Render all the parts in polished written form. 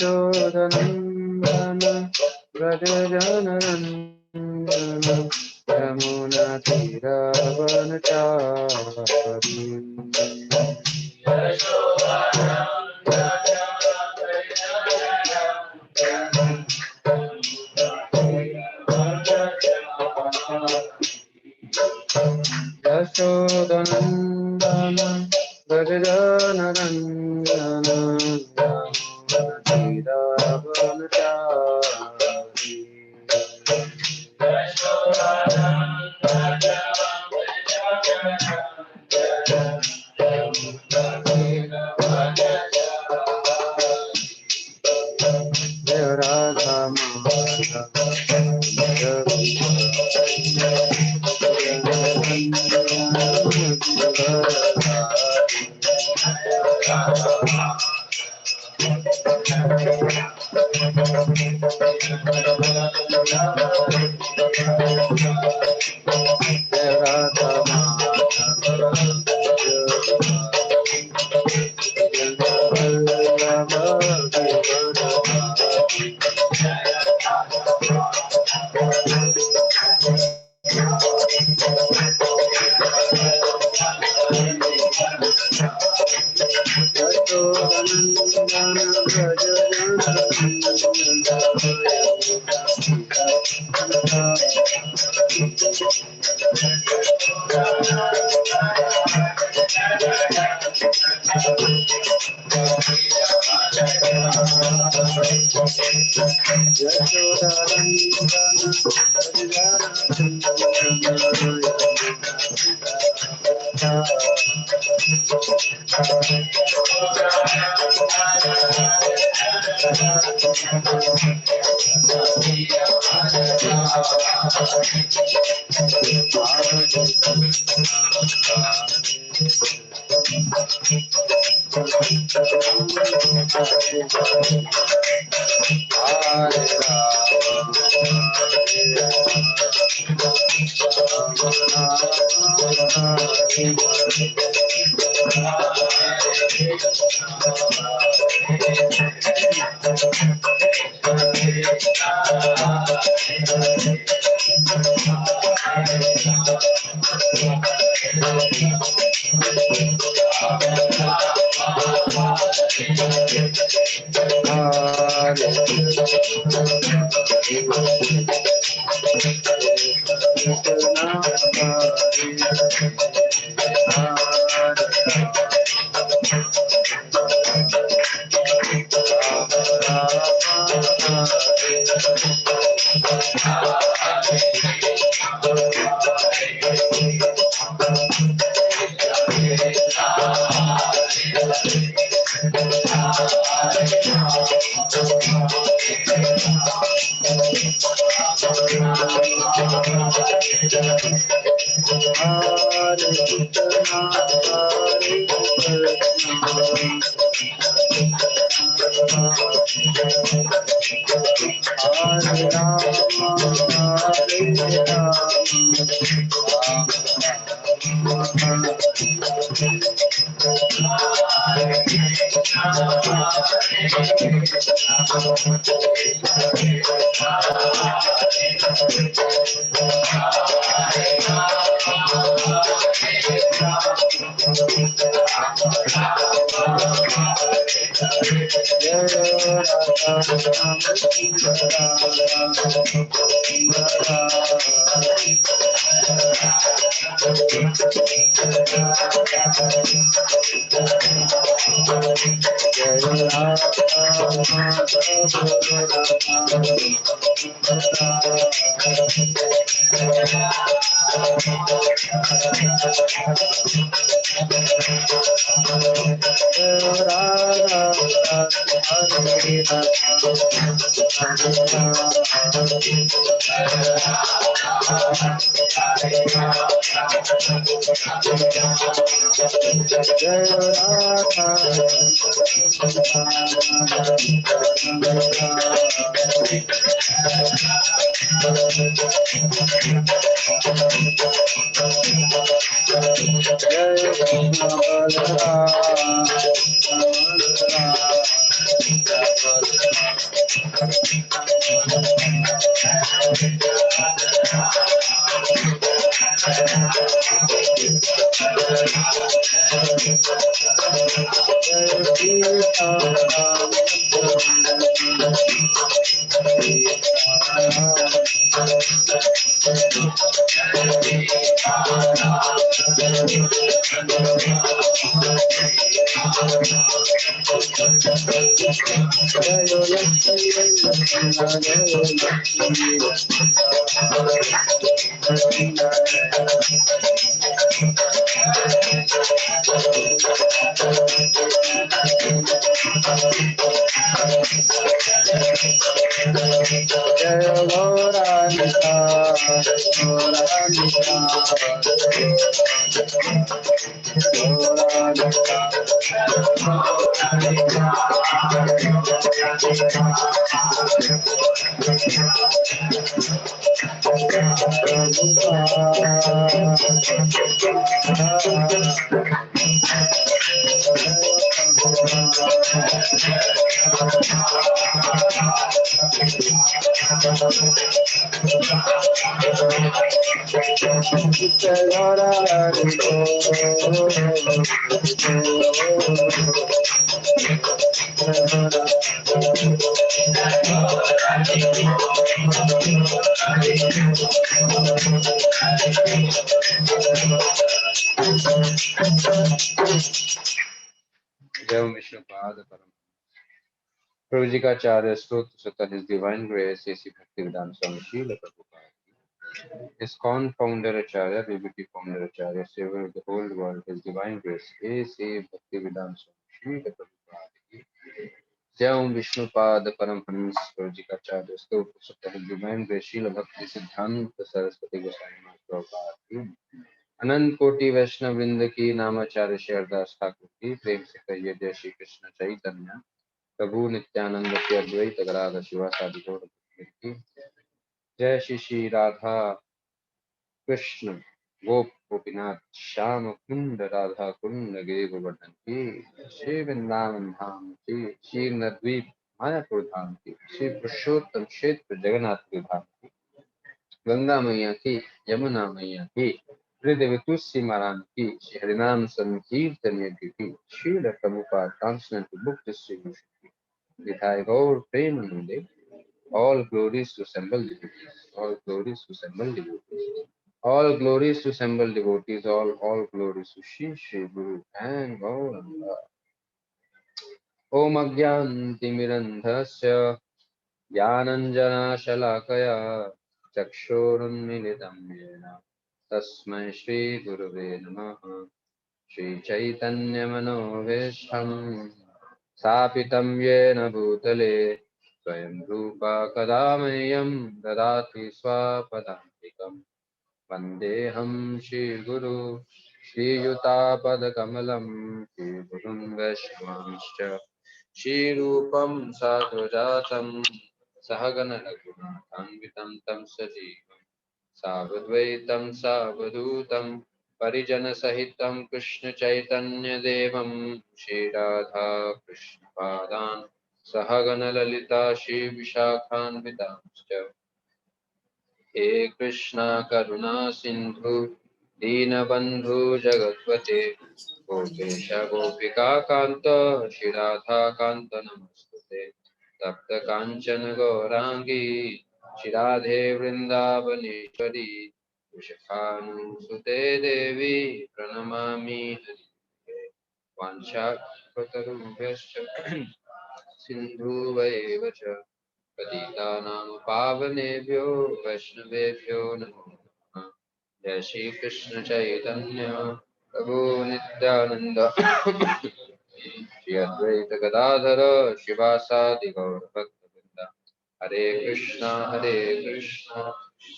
यशोदनन्दन Vraj जनरञ्जन Yamuna तीरवनचारि यशोदनन्दन Vraj जनरञ्जन Radha Vishnupad परम प्रभु जी का आचार्य स्तोत्र स्वतः His Divine Grace A.C. Bhaktivedanta Swami Srila Prabhupada. ISKCON founder Acharya, BBT founder Acharya, savior of the whole world, His Divine Grace A.C. Bhaktivedanta Swami Srila Prabhupada. जय ओम विष्णुपाद परम हंस प्रभु जी का आचार्य स्तोत्र स्वतः His Divine Grace Srila Bhakti Siddhanta Saraswati Goswami Maharaj Prabhupada. अनंत कोटि वैष्णव वृंद की नामाचार्य श्री हरदास ठाकुर की प्रेम से कहिए जय श्री कृष्ण चैतन्य प्रभु नित्यानंद के अद्वैत गदाधर शिवासादि गौर भक्तों की जय श्री श्री राधा कृष्ण गोप गोपीनाथ श्याम कुंड राधा कुंड गिरि गोवर्धन की श्री वृंदावन धाम की श्री नद्वीप मायापुर धाम की श्री पुरुषोत्तम क्षेत्र जगन्नाथ धाम की गंगा मैया की यमुना मैया की हृदय तुलसी महाराज की श्री हरिनाम संकीर्तन यज्ञ की श्री प्रभुपाद कांचन बुक डिस्ट्रीब्यूशन की विधायक गौर प्रेम मंदिर all glories to assemble devotees, all glories to assemble devotees, all glories to assemble devotees, all glories to Shri Shri Guru and Gauranga. Om Agyantimirandhasya ज्ञानञ्जनशलाकया चक्षुरुन्मीलितं येन तस्मै श्रीगुरवे नमः श्रीचैतन्यमनोभीष्टं स्थापितं येन भूतले स्वयं रूपा कदा मह्यं ददाति स्वपदान्तिकं वन्देऽहं श्रीगुरु श्रीयुतापदकमलं श्रीगुरुं वैष्णवांश्च श्रीरूपं साधुजातं सहगण रघुनाथान्वितं तं सजीवं सावद्वैतं सावधूतं परिजनसहितं कृष्णचैतन्यदेवं श्रीराधा कृष्णपादान् सहगण ललिता श्रीविशाखान्वितांश्च हे कृष्णा करुणा सिन्धु दीनबन्धु जगत्पते गोपेश गोपिका कान्त श्रीराधाकान्त नमस्तुते तप्त काञ्चन गौराङ्गी श्रीराधे वृन्दावनेश्वरी वृषभानुसुते देवी प्रणमामि हरिप्रिये वाञ्छाकल्पतरुभ्यश्च सिन्धुवैव च पतितानां पावनेभ्यो वैष्णवेभ्यो नमो नमः जय श्री कृष्ण चैतन्य प्रभु नित्यानंद श्री अद्वैत गदाधर शिवासादि गौर भक्तवृंद। हरे कृष्णा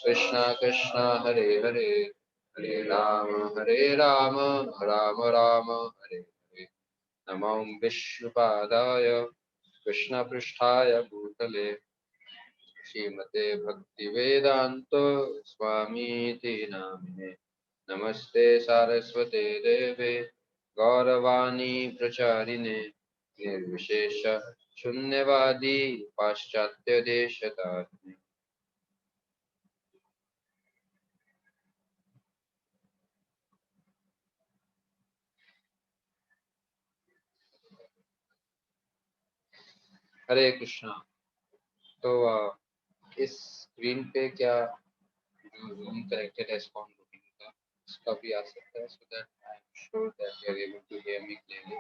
कृष्णा कृष्णा हरे हरे, हरे राम राम राम हरे हरे। नमो विष्णुपादाय कृष्णपृष्ठाय भूतले श्रीमते भक्तिवेदांत स्वामीति नामिने। नमस्ते सारस्वते देवे गौरवाणी प्रचारिणे, निर्विशेष शून्यवादी पाश्चात्य देशतारिणे। हरे कृष्णा। तो इस स्क्रीन पे क्या जो रूम कनेक्टेड है स्पॉन रूटिंग का, उसका भी आ सकता है, so that I am sure that you are able to hear me clearly.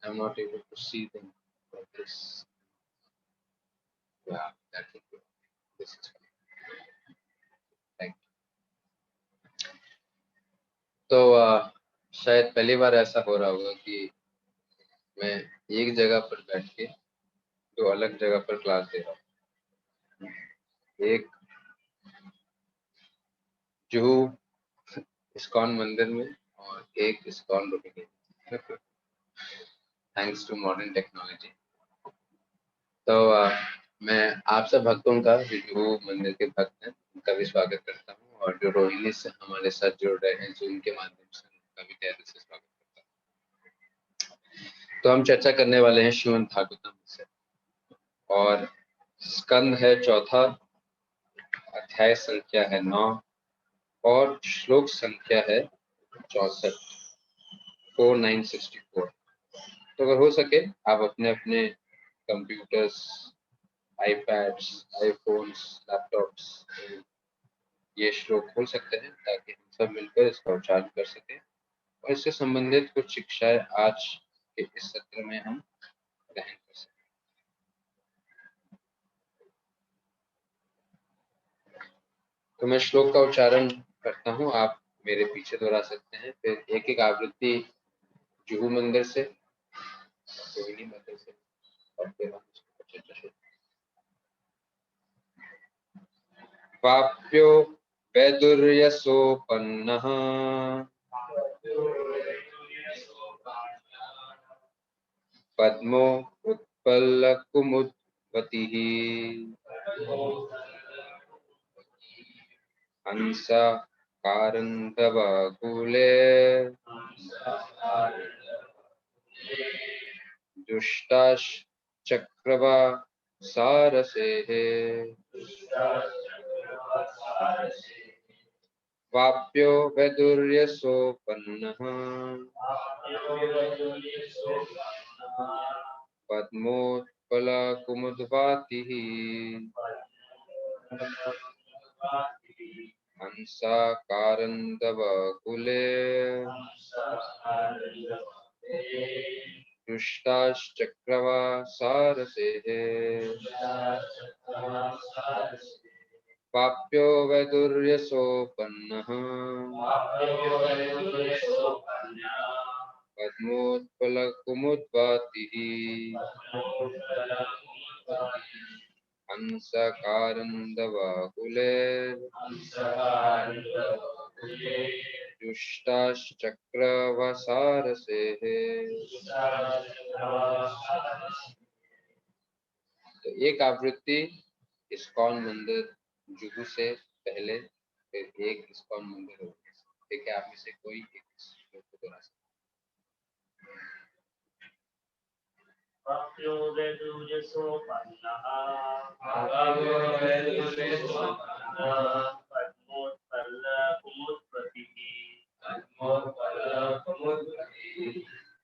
I am not able to see them for this. या that will be this is thank. तो शायद पहली बार ऐसा हो रहा होगा कि मैं एक जगह पर बैठ के दो अलग जगह पर क्लास दे रहा हूँ, एक जुहू इस्कॉन मंदिर में और एक इस्कॉन रोड में, थैंक्स टू मॉडर्न टेक्नोलॉजी। तो मैं आप सब भक्तों का, जो जुहू मंदिर के भक्त हैं, उनका भी स्वागत करता हूँ, और जो रोहिणी से हमारे साथ जुड़ रहे हैं जो उनके माध्यम से, उनका भी तहे दिल से स्वागत करता हूँ। तो हम चर्चा करने वाले हैं श्रीमद् भागवतम से, और स्कंद है चौथा, अध्याय संख्या है 9 और श्लोक संख्या है 64, 4964। तो अगर हो सके आप अपने अपने कंप्यूटर्स, आईपैड्स, आईफोन्स, लैपटॉप्स ये श्लोक खोल सकते हैं, ताकि हम सब मिलकर इसका उच्चारण कर सकें और इससे संबंधित कुछ शिक्षाएं आज के इस सत्र में हम ग्रहण कर सकें। तो मैं श्लोक का उच्चारण करता हूँ, आप मेरे पीछे दोहरा सकते हैं, फिर एक एक आवृत्ति जुहू मंदिर से, रोहिणी मंदिर से, और फिर हम इसको चर्चा शुरू। वाप्यो वैदुर्यसोपन्नः पद्मो उत्पल्लकुमुद्वतिः हंसा कारन्दवकूले दुष्टाश्चक्रवा सारसेः। वाप्यो वैदुर्यसोपन्नः पद्मोत्पलकुमुद्भातिः हंसा कारन्दवकुले दुष्टाश्चक्रवा सारसेः। वाप्यो वैदुर्यसोपन्नः पद्मोत्पलकुमुद्भातिः हंसकारन्दवकुले दुष्टाश्चक्रवसारसेः। तो एक आवृत्ति इस्कॉन मंदिर जुहू से पहले, फिर एक इस्कॉन मंदिर होगा। ठीक है, आप में से कोई एक श्लोक को दोहरा सकते वाप्यो वैदुर्यसोपन्नः पद्मोत्पल्लकुमुद्वतिः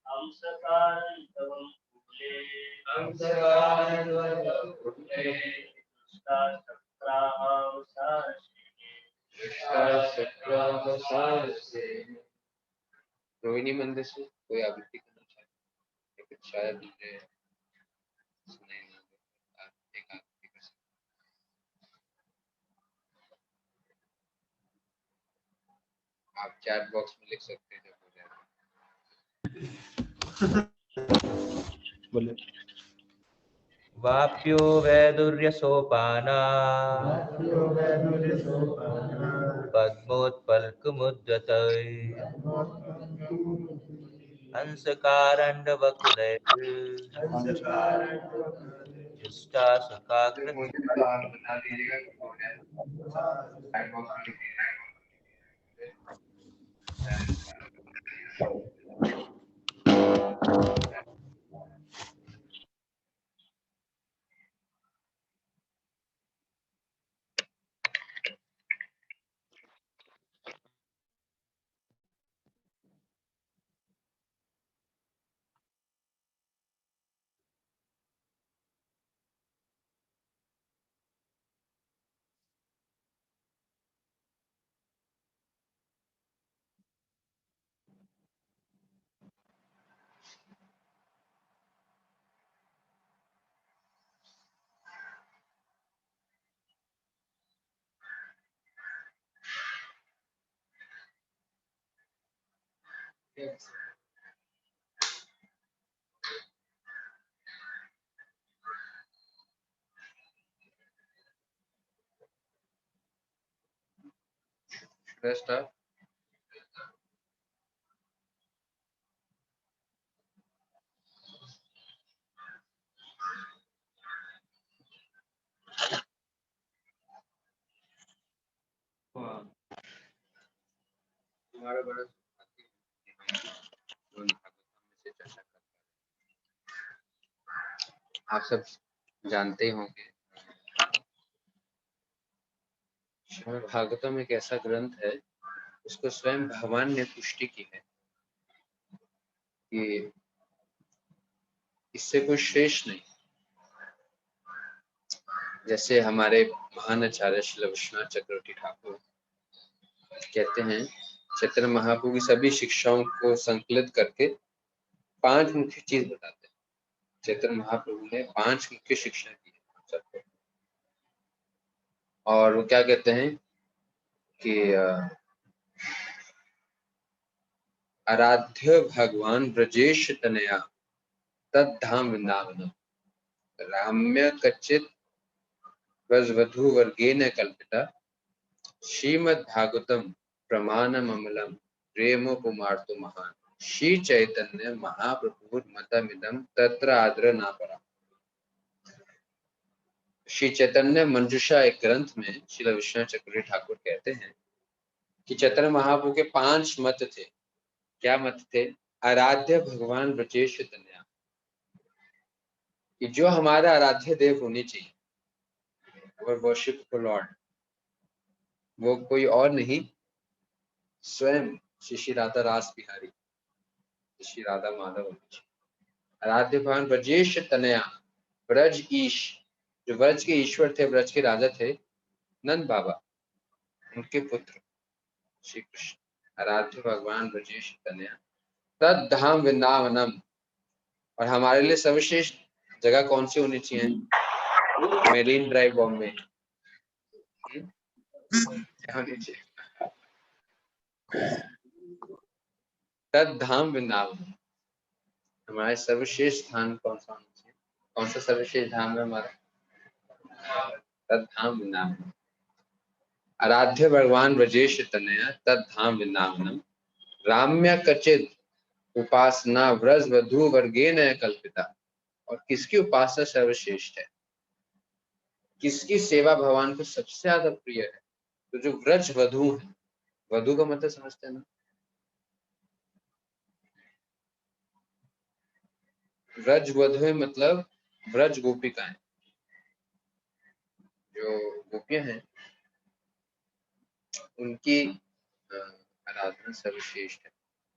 हंसकारन्दवं कूले दुष्टाश्चक्राः हैं। रोहिणी मंदिर से कोई आवृत्ति करना चाहे, लेकिन शायद मुझे सुनाई ना दे, आप एक आवृत्ति कर सकते आप चैट बॉक्स में लिख सकते हैं जब हो जाए। बोले वाप्यो वैदुर्यसोपाना पद्मोत्पल्कुमुद्गतै अंशकारण्डवकुलैर्जुष्टा तो सुखाकृति मुझे तो आप बता दीजिएगा कि हो गया चैट बॉक्स में लिख दीजिएगा। Rest up. तुम्हारा बड़ा आप सब जानते ही होंगे श्रीमद् भागवतम एक ऐसा ग्रंथ है उसको स्वयं भगवान ने पुष्टि की है कि इससे कोई श्रेष्ठ नहीं। जैसे हमारे महान आचार्य श्री विश्वनाथ चक्रवर्ती ठाकुर कहते हैं, चैतन्य महाप्रभु की सभी शिक्षाओं को संकलित करके 5 मुख्य चीज बताते हैं। चैतन्य महाप्रभु ने 5 मुख्य शिक्षा दी है सबको, और वो क्या कहते हैं कि आराध्य भगवान ब्रजेश तनया तद्धाम वृंदावन राम्य कच्चित व्रजवधू वर्गेण कल्पिता श्रीमद् भागवतम प्रमाणम अमलम प्रेमोपमार्तो महान श्री चैतन्य महाप्रभुर मतमिदम तत्र आदर ना परा। श्री चैतन्य मंजुषा एक ग्रंथ में श्री विश्वनाथ चक्रवर्ती ठाकुर कहते हैं कि चैतन्य महाप्रभु के 5 मत थे। क्या मत थे? आराध्य भगवान ब्रजेश तनया, कि जो हमारा आराध्य देव होने चाहिए, अवर वर्शिपफुल लॉर्ड, वो कोई और नहीं, स्वयं श्री राधा रास बिहारी, श्री राधा माधव होने चाहिए। आराध्य भगवान ब्रजेश तनया, ब्रज ईश, जो ब्रज के ईश्वर थे, ब्रज के राजा थे, नंद बाबा, उनके पुत्र श्री कृष्ण। आराध्य भगवान ब्रजेश तनया तद धाम वृंदावनम, और हमारे लिए सर्वश्रेष्ठ जगह कौन सी होनी चाहिए? मेरीन ड्राइव बॉम्बे होनी चाहिए। तद धाम वृंदावन, हमारे सर्वश्रेष्ठ स्थान कौन सा होना चाहिए? कौन सा सर्वश्रेष्ठ धाम है हमारा? तद धाम वृंदावन। आराध्य भगवान ब्रजेश तनया तद धाम वृंदावनम राम्य कचित उपासना व्रज वधु वर्गेण कल्पिता। और किसकी उपासना सर्वश्रेष्ठ है, किसकी सेवा भगवान को सबसे ज्यादा प्रिय है? तो जो व्रज वधु है, वधु का मतलब समझते हैं ना? व्रज वधु मतलब व्रज गोपिकाएं, जो गोपियां हैं उनकी आराधना सर्वश्रेष्ठ है।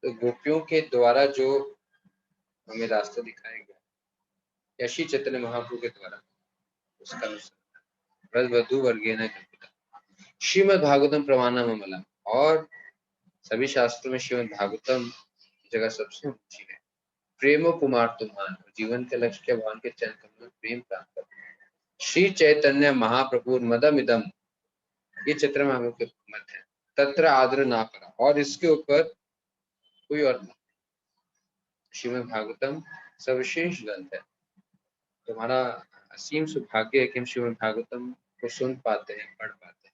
तो गोपियों के द्वारा जो हमें रास्ता दिखाया गया, या श्री चैतन्य महाप्रभु के द्वारा, उसका व्रज वधु वर्गेण कल्पिता श्रीमद् भागवतम प्रमाणम अमलम। और सभी शास्त्रों में श्रीमद् भागवतम जगह सबसे ऊंची है। प्रेमो कुमार तुम्हान, जीवन के लक्ष्य के भगवान के चरण कमल में प्रेम प्राप्त करना। श्री चैतन्य महाप्रभु मदमिदम, ये चैतन्य महाप्रभु के मत है। तत्र आदर ना करा, और इसके ऊपर कोई और नहीं। श्रीमद् भागवतम सर्वश्रेष्ठ ग्रंथ है। तुम्हारा असीम सौभाग्य है कि हम श्रीमद् भागवतम को सुन पाते हैं, पढ़ पाते हैं।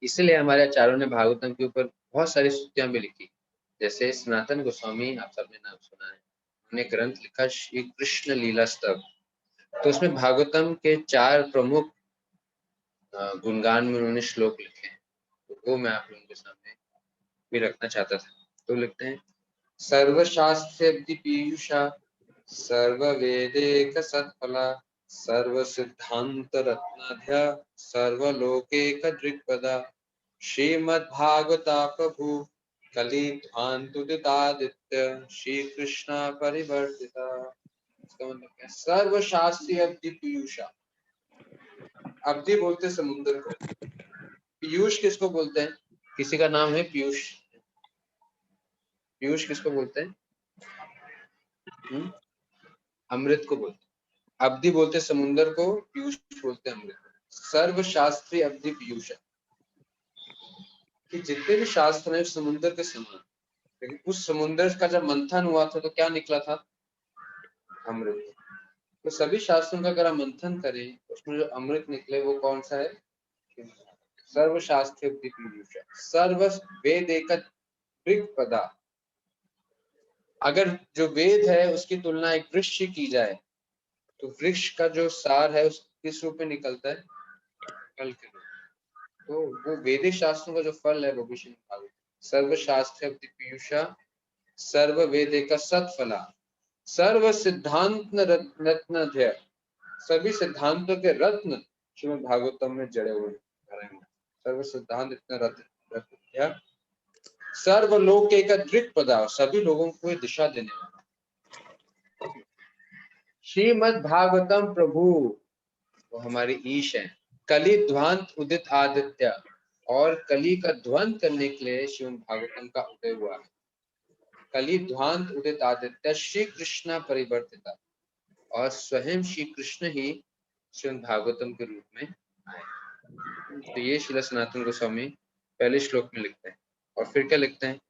इसलिए हमारे आचार्यों ने भागवतम के ऊपर बहुत सारी स्तुतियां भी लिखी। जैसे सनातन गोस्वामी, आप सबने नाम सुना है, उन्होंने ग्रंथ लिखा श्री कृष्ण लीला स्तव। तो उसमें भागवतम के 4 प्रमुख गुणगान में उन्होंने श्लोक लिखे हैं, तो वो मैं आप लोगों के सामने भी रखना चाहता था। तो लिखते हैं, सर्वशास्त्रेऽब्धि पीयूषा सर्ववेदेक सत्फला सर्वसिद्धांत रत्नाढ्य सर्वलोकैक दृक्पदा श्रीमद्भागवता प्रभु कलिध्वान्तुदितादित्य श्री कृष्ण परिवर्तिता। इसका मतलब क्या है? सर्वशास्त्री अब्धि पीयूषा, अब्धि बोलते समुद्र को, पीयूष किसको बोलते हैं? किसी का नाम है पीयूष? पीयूष किसको बोलते हैं? अमृत को बोलते हैं। अब्धि बोलते समुद्र को, पीयूष बोलते हैं अमृत को। सर्वशास्त्री अब्धि पीयूष, कि जितने भी शास्त्र हैं समुद्र के समान, लेकिन उस समुद्र का जब मंथन हुआ था तो क्या निकला था? अमृत। तो सभी शास्त्रों का अगर हम मंथन करें उसमें जो अमृत निकले वो कौन सा है? सर्वशास्त्र अब्धि पीयूष, सर्व वेद एक पदा। अगर जो वेद है उसकी तुलना एक वृक्ष से की जाए तो वृक्ष का जो सार है उस किस रूप में निकलता है? फल के रूप। तो वो वेदिक शास्त्रों का जो फल है वो भी श्रीमद् भागवत। सर्वशास्त्र अब्धि पीयूषा सर्व वेद एक सत्फला सर्व सिद्धांत रत्नध्यय, सभी सिद्धांतों के रत्न श्रीमद् भागवतम में जड़े हुए हैं। सर्व सिद्धांत इतना रत्न, सर्वलोक एक दृक्पदा, सभी लोगों को दिशा देने वाला। श्रीमद् भागवतम प्रभु, वो हमारे ईश हैं। कली ध्वंत उदित आदित्य, और कली का ध्वंत करने के लिए श्रीमद् भागवतम का उदय हुआ है। कली ध्वंत उदित आदित्य श्री कृष्ण परिवर्तिता, और स्वयं श्री कृष्ण ही श्रीमद् भागवतम के रूप में आए। तो ये श्रील सनातन गोस्वामी पहले श्लोक में लिखते हैं। और फिर क्या लिखते हैं?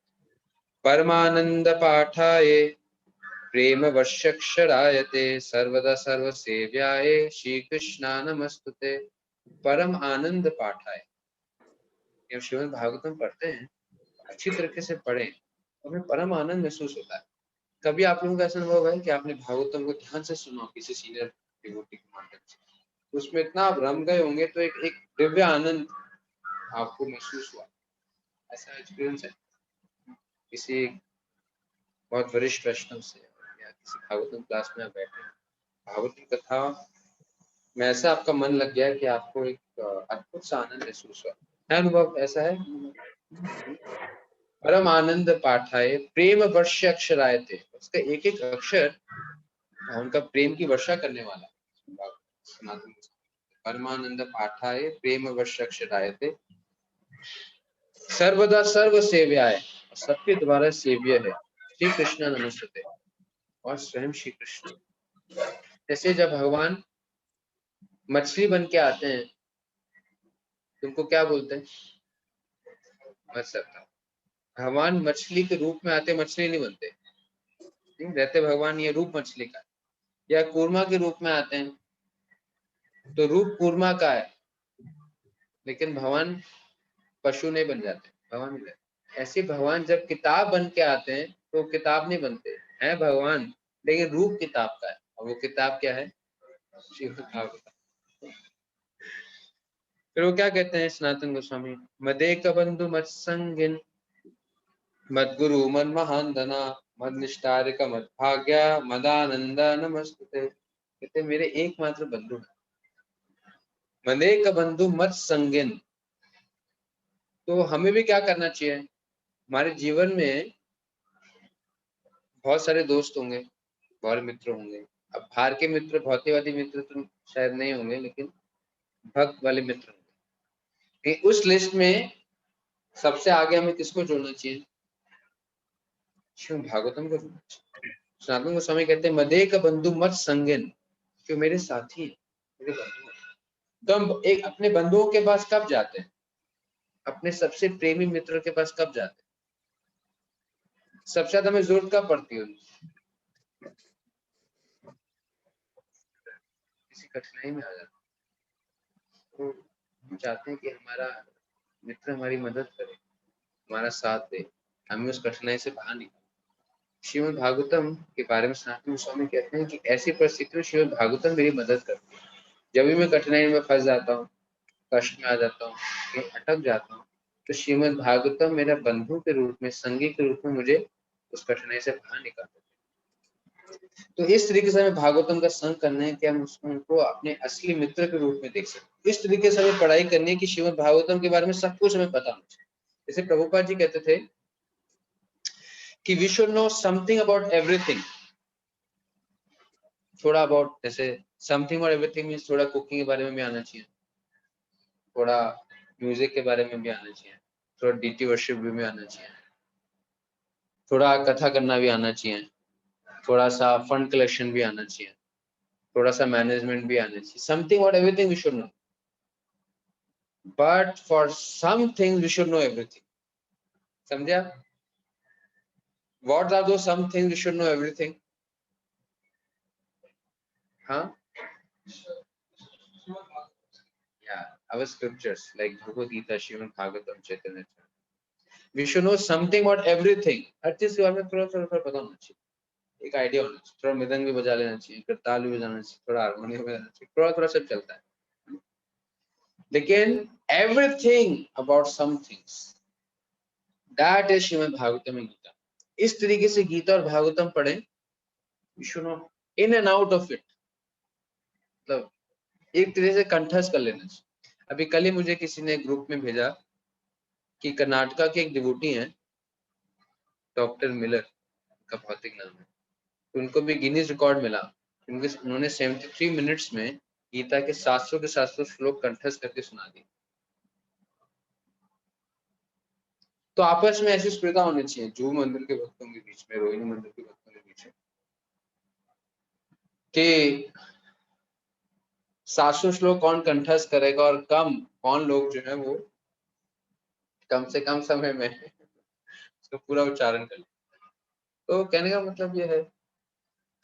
परमानंद पाठाये प्रेम वश्यक्षरायते सर्वदा सर्व सेव्याये श्री कृष्णा नमस्तुते। परम आनंद पाठाये, जब श्रीमद् भागवतम पढ़ते हैं अच्छी तरीके से पढ़ें तो हमें परम आनंद महसूस होता है। कभी आप लोगों का ऐसा अनुभव है कि आपने भागवतम को ध्यान से सुना किसी सीनियर डिवोटी के माध्यम से, उसमें इतना आप रम गए होंगे तो एक दिव्य आनंद आपको महसूस हुआ? ऐसा एक्सपीरियंस है किसी बहुत वरिष्ठ वैष्णव से या किसी भागवतम क्लास में आप बैठे भागवतम कथा में ऐसा आपका मन लग गया कि आपको एक अद्भुत सा आनंद महसूस हुआ? अनुभव ऐसा है? परम आनंद पाठाए प्रेम वर्ष अक्षराय थे, उसका एक एक अक्षर उनका प्रेम की वर्षा करने वाला। परमानंद पाठाए प्रेम वर्ष अक्षराय थे सर्वदा सर्व सेव्याय, सबके द्वारा सेव्य है श्री कृष्ण नमस्ते, और स्वयं श्री कृष्ण। जैसे जब भगवान मछली बन के आते हैं तुमको क्या बोलते हैं? मत्स्य। भगवान मछली के रूप में आते, मछली नहीं बनते, रहते भगवान ये रूप मछली का। या कूर्मा के रूप में आते हैं तो रूप कूर्मा का है, लेकिन भगवान पशु नहीं बन जाते, भगवान नहीं रहते। ऐसे भगवान जब किताब बन के आते हैं तो किताब नहीं बनते हैं भगवान, लेकिन रूप किताब का है, और वो किताब क्या है? श्रीमद् भागवत। फिर वो क्या कहते हैं सनातन गोस्वामी? मदेक बंधु मत संगिन मद गुरु मन महानदना मद निष्ठारिक मद भाग्या मदानंद नमस्ते। कहते मेरे एकमात्र बंधु है, मदेक बंधु मत संगिन। तो हमें भी क्या करना चाहिए? हमारे जीवन में बहुत सारे दोस्त होंगे, बहुत मित्र होंगे। अब बाहर के मित्र, भौतिकवादी मित्र तो शायद नहीं होंगे, लेकिन भक्त वाले मित्र होंगे। उस लिस्ट में सबसे आगे हमें किसको जोड़ना चाहिए? श्रीमद् भागवतम को जोड़ना चाहिए। सनातन गोस्वामी कहते हैं मदेक बंधु मत संगिन, जो मेरे साथी हैं, मेरे बंधु हैं। तो हम एक अपने बंधुओं के पास कब जाते हैं? अपने सबसे प्रेमी मित्र के पास कब जाते हैं? सबसे ज्यादा हमें जरूरत कब पड़ती है उनकी? किसी कठिनाई में आ जाते हैं। तो हम चाहते हैं कि हमारा मित्र हमारी मदद करे, हमारा साथ दे, हमें उस कठिनाई से बाहर निकाले। श्रीमद् भागवतम के बारे में सनातन गोस्वामी कहते हैं कि ऐसी परिस्थिति में श्रीमद् भागवतम मेरी मदद करती है। जब भी मैं कठिनाई में फंस जाता हूँ, कष्ट में आ जाता हूँ, कहीं अटक जाता हूँ, तो श्रीमद् भागवतम मेरा बंधु के रूप में, संगी के रूप में मुझे उस कठिनाई से बाहर निकालता है। तो इस तरीके से हमें भागवतम का संग करना है कि हम उनको अपने असली मित्र के रूप में देख सकते। इस तरीके से हमें पढ़ाई करनी है कि श्रीमद् भागवतम के बारे में सब कुछ हमें पता होना चाहिए। जैसे प्रभुपाद जी कहते थे कि we should know something about everything. थोड़ा अबाउट, जैसे समथिंग और एवरीथिंग मींस थोड़ा कुकिंग के बारे में भी आना चाहिए, थोड़ा म्यूजिक के बारे में भी आना चाहिए, थोड़ा डीटी वर्शिप भी आना चाहिए, थोड़ा कथा करना भी आना चाहिए, थोड़ा सा फंड कलेक्शन भी आना चाहिए, थोड़ा सा मैनेजमेंट भी आना चाहिए। समथिंग और everything we should know, but for some things we should know everything. समझा? What are do some things we should know everything? हाँ, yeah, our scriptures like Bhagavad Gita, Srimad Bhagavatam, Chaitanya Charitamrita. We should know something about everything. हर चीज के बारे में थोड़ा थोड़ा पता होना चाहिए, एक आइडिया होना चाहिए। थोड़ा मृदंग भी बजा लेना चाहिए, करताल भी बजाना चाहिए, थोड़ा हारमोनियम बजाना चाहिए, थोड़ा थोड़ा सब चलता है। लेकिन everything about some things, that is Shrimad Bhagavatam में गीता। इस तरीके से गीता और भागवतम पढ़ें, we should know in and out of it, मतलब एक तरह से कंठस्थ कर लेना चाहिए। अभी कल ही मुझे किसी ने ग्रुप में भेजा कि कर्नाटका के एक डिवोटी हैं, डॉक्टर मिलर का भौतिक नाम है, उनको भी गिनीज रिकॉर्ड मिला। उन्होंने 73 मिनट्स में गीता के 700 के 700 श्लोक कंठस्थ करके सुना दिए। तो आपस में ऐसी स्पर्धा होनी चाहिए जू मंदिर के भक्तों के बीच में, रोहिणी मंदिर के भक्तों के बीच में, कि 700 श्लोक कौन कंठस्थ करेगा और कौन लोग जो है वो कम से कम समय में उसका पूरा उच्चारण कर। तो कहने का मतलब ये है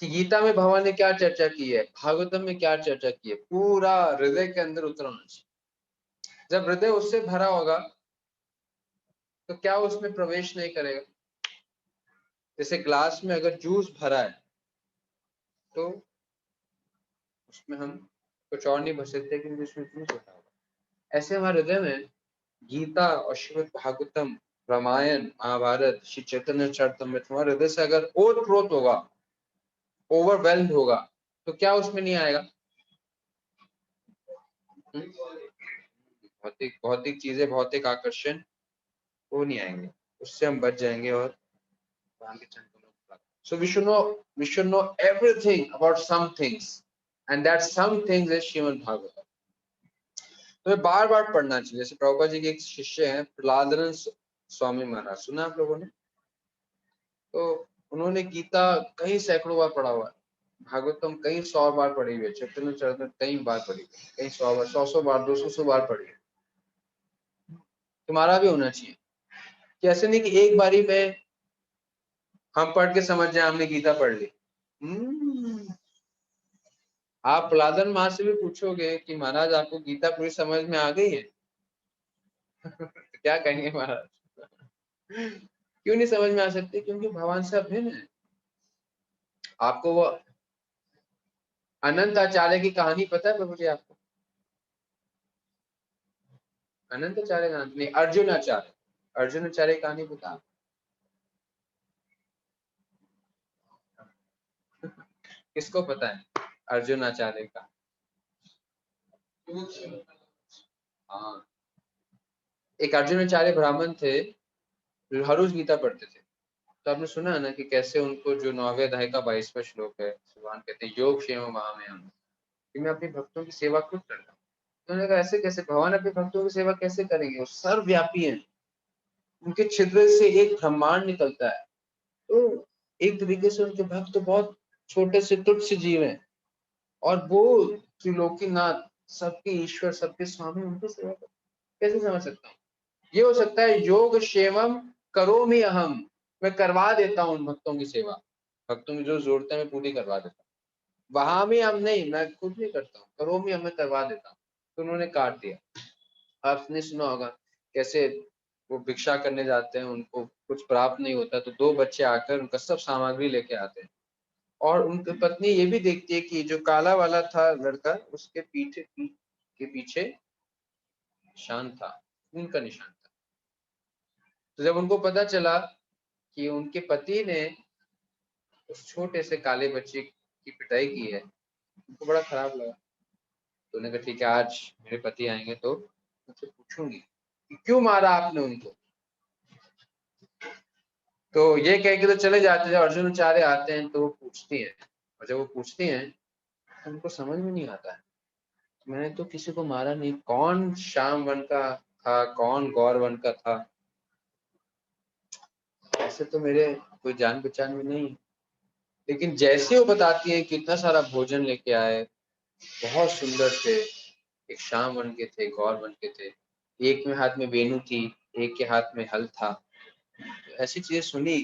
कि गीता में भगवान ने क्या चर्चा की है, भागवतम में क्या चर्चा की है, पूरा हृदय के अंदर उतर होना चाहिए। जब हृदय उससे भरा होगा तो क्या उसमें प्रवेश नहीं करेगा? जैसे ग्लास में अगर जूस भरा है तो उसमें हम कुछ और नहीं भर सकते क्योंकि उसमें जूस भरा होगा। ऐसे हमारे हृदय में गीता और श्रीमद् भागवतम, रामायण, महाभारत, श्री चैतन्य चरितमृत हमारे हृदय से अगर ओतप्रोत होगा, ओवरवेल्म्ड होगा, तो क्या उसमें नहीं आएगा? भौतिक भौतिक चीजें, भौतिक आकर्षण वो नहीं आएंगे, उससे हम बच जाएंगे और so we should know everything about some things and that some things is Srimad Bhagavatam। तो बार बार पढ़ना चाहिए। जैसे प्रभुपाद जी के एक शिष्य हैं प्रहलादन स्वामी महाराज, सुना आप लोगों ने? तो उन्होंने गीता कई सैकड़ों बार पढ़ा हुआ है, भागवतम कई 100 बार पढ़ी हुई है, चैतन्य चरितमृत कई बार पढ़ी हुई है, कई 100 बार, 100 बार, 200 बार पढ़ी है। तुम्हारा भी होना चाहिए कि ऐसे नहीं कि एक बारी में हम पढ़ के समझ जाए हमने गीता पढ़ ली। आप प्रहलादन माँ से भी पूछोगे कि महाराज आपको गीता पूरी समझ में आ गई है? तो क्या कहेंगे महाराज? क्यों नहीं समझ में आ सकती? क्योंकि भगवान से अभिन्न है। आपको वो अनंत आचार्य की कहानी पता है प्रभु जी आपको? अनंत आचार्य का नहीं, अर्जुन आचार्य, अर्जुन आचार्य की कहानी पता? किसको पता है अर्जुन आचार्य का? हाँ, एक अर्जुन आचार्य ब्राह्मण थे जो हर रोज गीता पढ़ते थे। तो आपने सुना है ना कि कैसे उनको जो 9वें अध्याय का 22वां श्लोक है, भगवान कहते हैं योग क्षेम महामयम, कि मैं अपने भक्तों की सेवा खुद करता हूँ। तो उन्होंने कहा ऐसे कैसे? भगवान अपने भक्तों की सेवा कैसे करेंगे? वो सर्वव्यापी हैं, उनके छिद्र से एक ब्रह्मांड निकलता है। तो एक तरीके से उनके भक्त तो बहुत छोटे से तुच्छ जीव हैं और वो त्रिलोकीनाथ, सबके ईश्वर, सबके स्वामी, उनकी सेवा कैसे समझ सकता हूँ? ये हो सकता है योग क्षेमम करोमि अहम, मैं करवा देता हूँ उन भक्तों की सेवा, भक्तों की जो जरूरतें मैं पूरी करवा देता हूँ। वहां भी हम नहीं, मैं खुद नहीं करता हूँ, करोमि हमें करवा देता हूँ। तो उन्होंने काट दिया। आपने सुना होगा कैसे वो भिक्षा करने जाते हैं, उनको कुछ प्राप्त नहीं होता तो दो बच्चे आकर उनका सब सामग्री लेके आते हैं, और उनकी पत्नी ये भी देखती है कि जो काला वाला था लड़का, उसके पीछे निशान था, खून का निशान था। तो जब उनको पता चला कि उनके पति ने उस छोटे से काले बच्चे की पिटाई की है, उनको बड़ा खराब लगा। तो उन्होंने कहा ठीक है, आज मेरे पति आएंगे तो उनसे पूछूंगी कि क्यों मारा आपने उनको। तो ये कह के तो चले जाते हैं। जब अर्जुनाचार्य आते हैं तो वो पूछती हैं, और जब वो पूछती हैं तो उनको समझ में नहीं आता है, मैंने तो किसी को मारा नहीं, कौन श्याम वन का था, कौन गौर वन का था, ऐसे तो मेरे कोई जान पहचान में नहीं। लेकिन जैसे वो बताती है कि इतना सारा भोजन लेके आए, बहुत सुंदर थे, एक श्याम वन के थे, गौर वन के थे, एक में हाथ में वेणु थी, एक के हाथ में हल था, तो ऐसी चीजें सुनी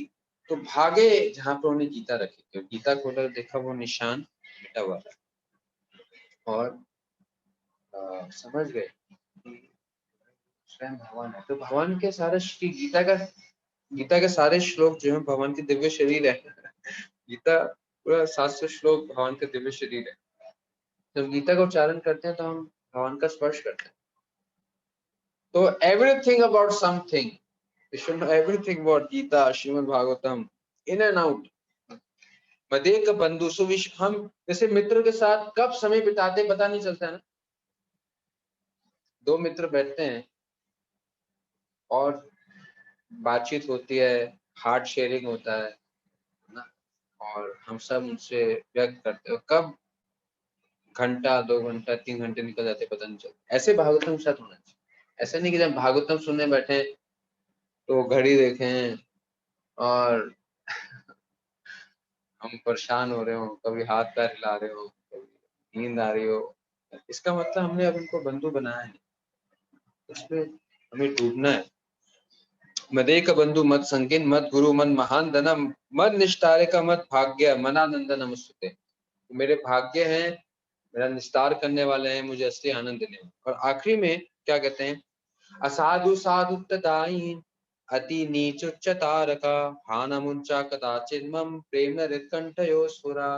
तो भागे जहां पर उन्हें गीता रखी थी। गीता खोला देखा वो निशान मिटा हुआ था, और समझ गए कि स्वयं भगवान है। तो भगवान के सारे श्री गीता के सारे श्लोक जो है भगवान के दिव्य शरीर है। गीता पूरा 700 श्लोक भगवान का दिव्य शरीर है। जब गीता का उच्चारण करते हैं तो हम भगवान का स्पर्श करते हैं। तो everything about something, we should know everything about Gita, Shrimad Bhagavatam, in and out. मदेक बंधु सुविश, हम जैसे मित्र के साथ कब समय बिताते पता नहीं चलता है ना। दो मित्र बैठते हैं और बातचीत होती है, हार्ट शेयरिंग होता है ना, और हम सब उनसे व्यक्त करते हैं, कब घंटा 2 घंटा 3 घंटे निकल जाते पता नहीं चलता। ऐसे भागवतम के साथ होना चाहिए। ऐसा नहीं कि जब भागवतम सुनने बैठे तो घड़ी देखें और हम परेशान हो रहे हो, कभी हाथ पैर हिला रहे हो, कभी नींद आ रही हो, इसका मतलब हमने अब इनको बंधु बनाया है, इसमें हमें डूबना है। मदेक बंधु मत संगिन मत गुरु मन महान धनम मत निष्ठारे का मत भाग्य मनानंद नमस्ते। मेरे भाग्य हैं, मेरा निस्तार करने वाले हैं, मुझे असली आनंद देने वाले। और आखिरी में क्या कहते हैं, असाधु साधु तदाई अति नीच उच्च तारका हानमुंचा कदाचित मम प्रेम हृत्कंठयो सुरा।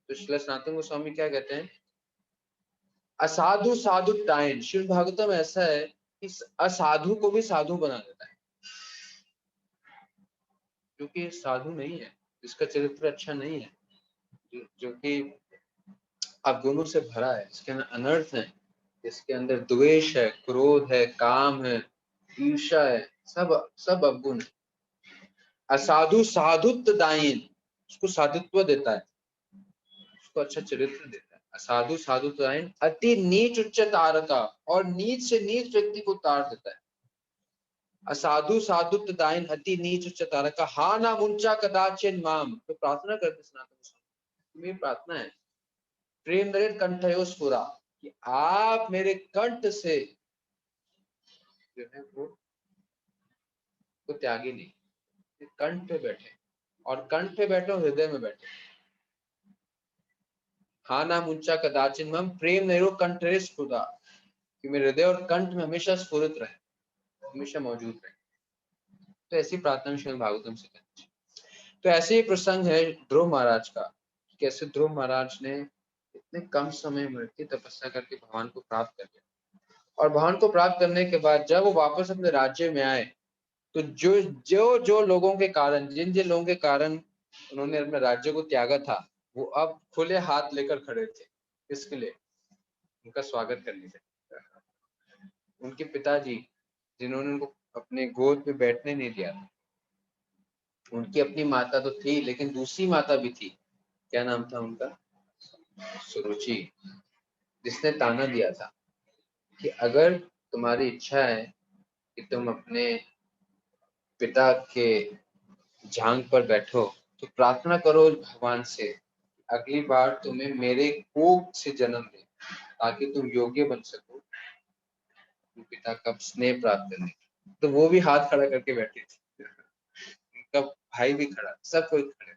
तो श्रील सनातन गोस्वामी क्या कहते हैं, असाधु साधु टाइन, शिव भागवतम ऐसा है कि असाधु को भी साधु बना देता है, क्योंकि साधु नहीं है, इसका चरित्र अच्छा नहीं है, जो कि अवगुणों से भरा है, इसके अंदर अनर्थ है, इसके अंदर द्वेष है, क्रोध है, काम है, ईर्ष्या है, सब सब अवगुण है। असाधु साधुत्व दायिन, उसको साधुत्व देता है, उसको अच्छा चरित्र देता है। असाधु साधुत्व दायिन अति नीच उच्च तारका, और नीच से नीच व्यक्ति को तार देता है। असाधु साधुत्व दायिन अति नीच उच्च तारका हा ना मुंचा कदाचिन माम। तो प्रार्थना करते सनातन गोस्वामी, मेरी प्रार्थना है प्रेम नरेन कंठयो स्फुरा, कि आप मेरे कंठ से जो है वो त्यागी नहीं, कंठ पे बैठे, और कंठ पे बैठे हृदय में बैठे। हाँ नाम ऊंचा कदाचिन मम प्रेम नैरो कंठरे स्फुरा, कि मेरे हृदय और कंठ में हमेशा स्फुरित रहे, हमेशा मौजूद रहे। तो ऐसी प्रार्थना श्रीमद् भागवतम से करनी चाहिए। तो ऐसे ही प्रसंग है ध्रुव महाराज का, कैसे ध्रुव महाराज ने इतने कम समय में की तपस्या करके भगवान को प्राप्त कर लिया, और भगवान को प्राप्त करने के बाद जब वो वापस अपने राज्य में आए, तो जो जो जो लोगों के कारण, जिन जिन लोगों के कारण उन्होंने अपने राज्य को त्यागा था, वो अब खुले हाथ लेकर खड़े थे। किसके लिए? उनका स्वागत करने के। उनके पिताजी जिन्होंने उनको अपने गोद पे बैठने नहीं दिया था, उनकी अपनी माता तो थी, लेकिन दूसरी माता भी थी, क्या नाम था उनका, सुरुचि, जिसने ताना दिया था कि अगर तुम्हारी इच्छा है कि तुम अपने पिता के झांग पर बैठो, तो प्रार्थना करो भगवान से अगली बार तुम्हें मेरे कोख से जन्म दे, ताकि तुम योग्य बन सको पिता का स्नेह प्राप्त करने, तो वो भी हाथ खड़ा करके बैठे थे। उनका भाई भी खड़ा, सब कोई खड़े।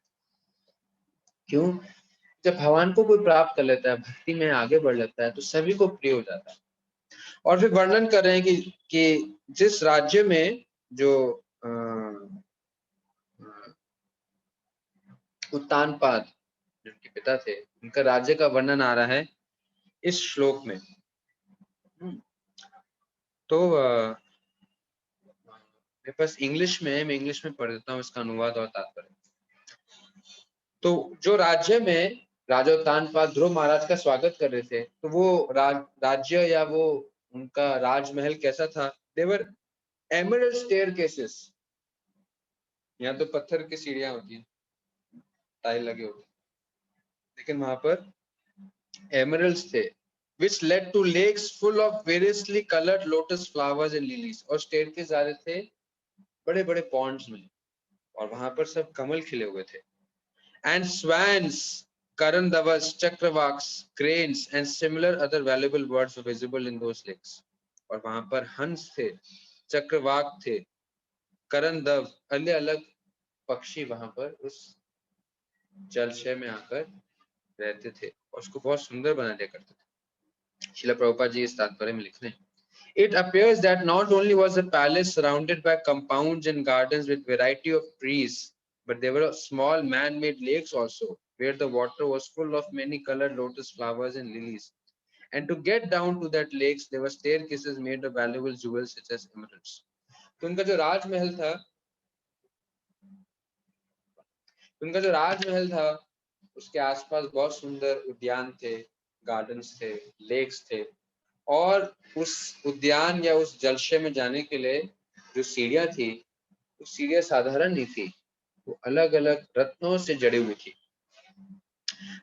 क्यों? जब भगवान को कोई प्राप्त कर लेता है, भक्ति में आगे बढ़ लेता है, तो सभी को प्रिय हो जाता है। और फिर वर्णन कर रहे हैं कि जिस राज्य में जो उत्तानपाद जिनके पिता थे, उनका राज्य का वर्णन आ रहा है इस श्लोक में। तो मेरे पास इंग्लिश में है, मैं इंग्लिश में पढ़ देता हूँ इसका अनुवाद और तात्पर्य। तो जो राज्य में राजा उत्तानपाद ध्रुव महाराज का स्वागत कर रहे थे, तो वो राज्य या वो उनका राजमहल कैसा था? देवर एमरल्ड स्टेयरकेसेस, यहाँ तो पत्थर की सीढ़ियां होती हैं, टाइल लगे होते हैं, लेकिन वहां पर एमरल्ड्स थे, which led to lakes full of variously colored lotus flowers and lilies। और स्टेयरकेस जा रहे थे बड़े बड़े पॉन्ड्स में, और वहां पर सब कमल खिले हुए थे। And swans, karandavas, chakravaks, cranes and similar other valuable birds were visible in those lakes। और वहां पर हंस थे, चक्रवाक थे, करंदव, अलग अलग पक्षी वहां पर उस जलाशय में आकर रहते थे और उसको बहुत सुंदर बना दिया करते थे। श्रील प्रभुपाद जी इस तात्पर्य में लिख रहे हैं, It appears that not only was the palace surrounded by compounds and gardens with variety of trees, but there were small man-made lakes also, where the water was full of many colored lotus flowers and lilies. And to get down to that lakes, there were staircases made of valuable jewels such as emeralds. तो उनका जो राजमहल था, उसके आसपास बहुत सुंदर उद्यान थे, गार्डन्स थे, लेक्स थे, और उस उद्यान या उस जलाशय में जाने के लिए जो सीढ़ियां थी, वो सीढ़ियां साधारण नहीं थी, वो अलग अलग रत्नों से जड़ी हुई थी।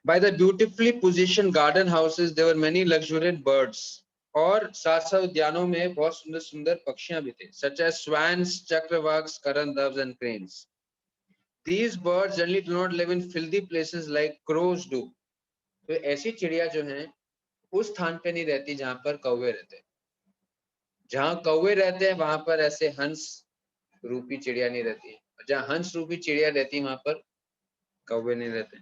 By the beautifully positioned garden houses, there were many luxuriant birds। और साथ साथ उद्यानों में बहुत सुंदर सुंदर पक्षियां भी थे, such as swans, chakravaks, karandoves and cranes। These birds generally do not live in filthy places like crows do। तो ऐसी चिड़िया जो हैं उस स्थान पे नहीं रहती जहां पर कौवे रहते हैं। जहां कौवे रहते हैं वहां पर ऐसे हंस रूपी चिड़िया नहीं रहती, जहां हंस रूपी चिड़िया रहती है वहां पर कौवे नहीं रहते।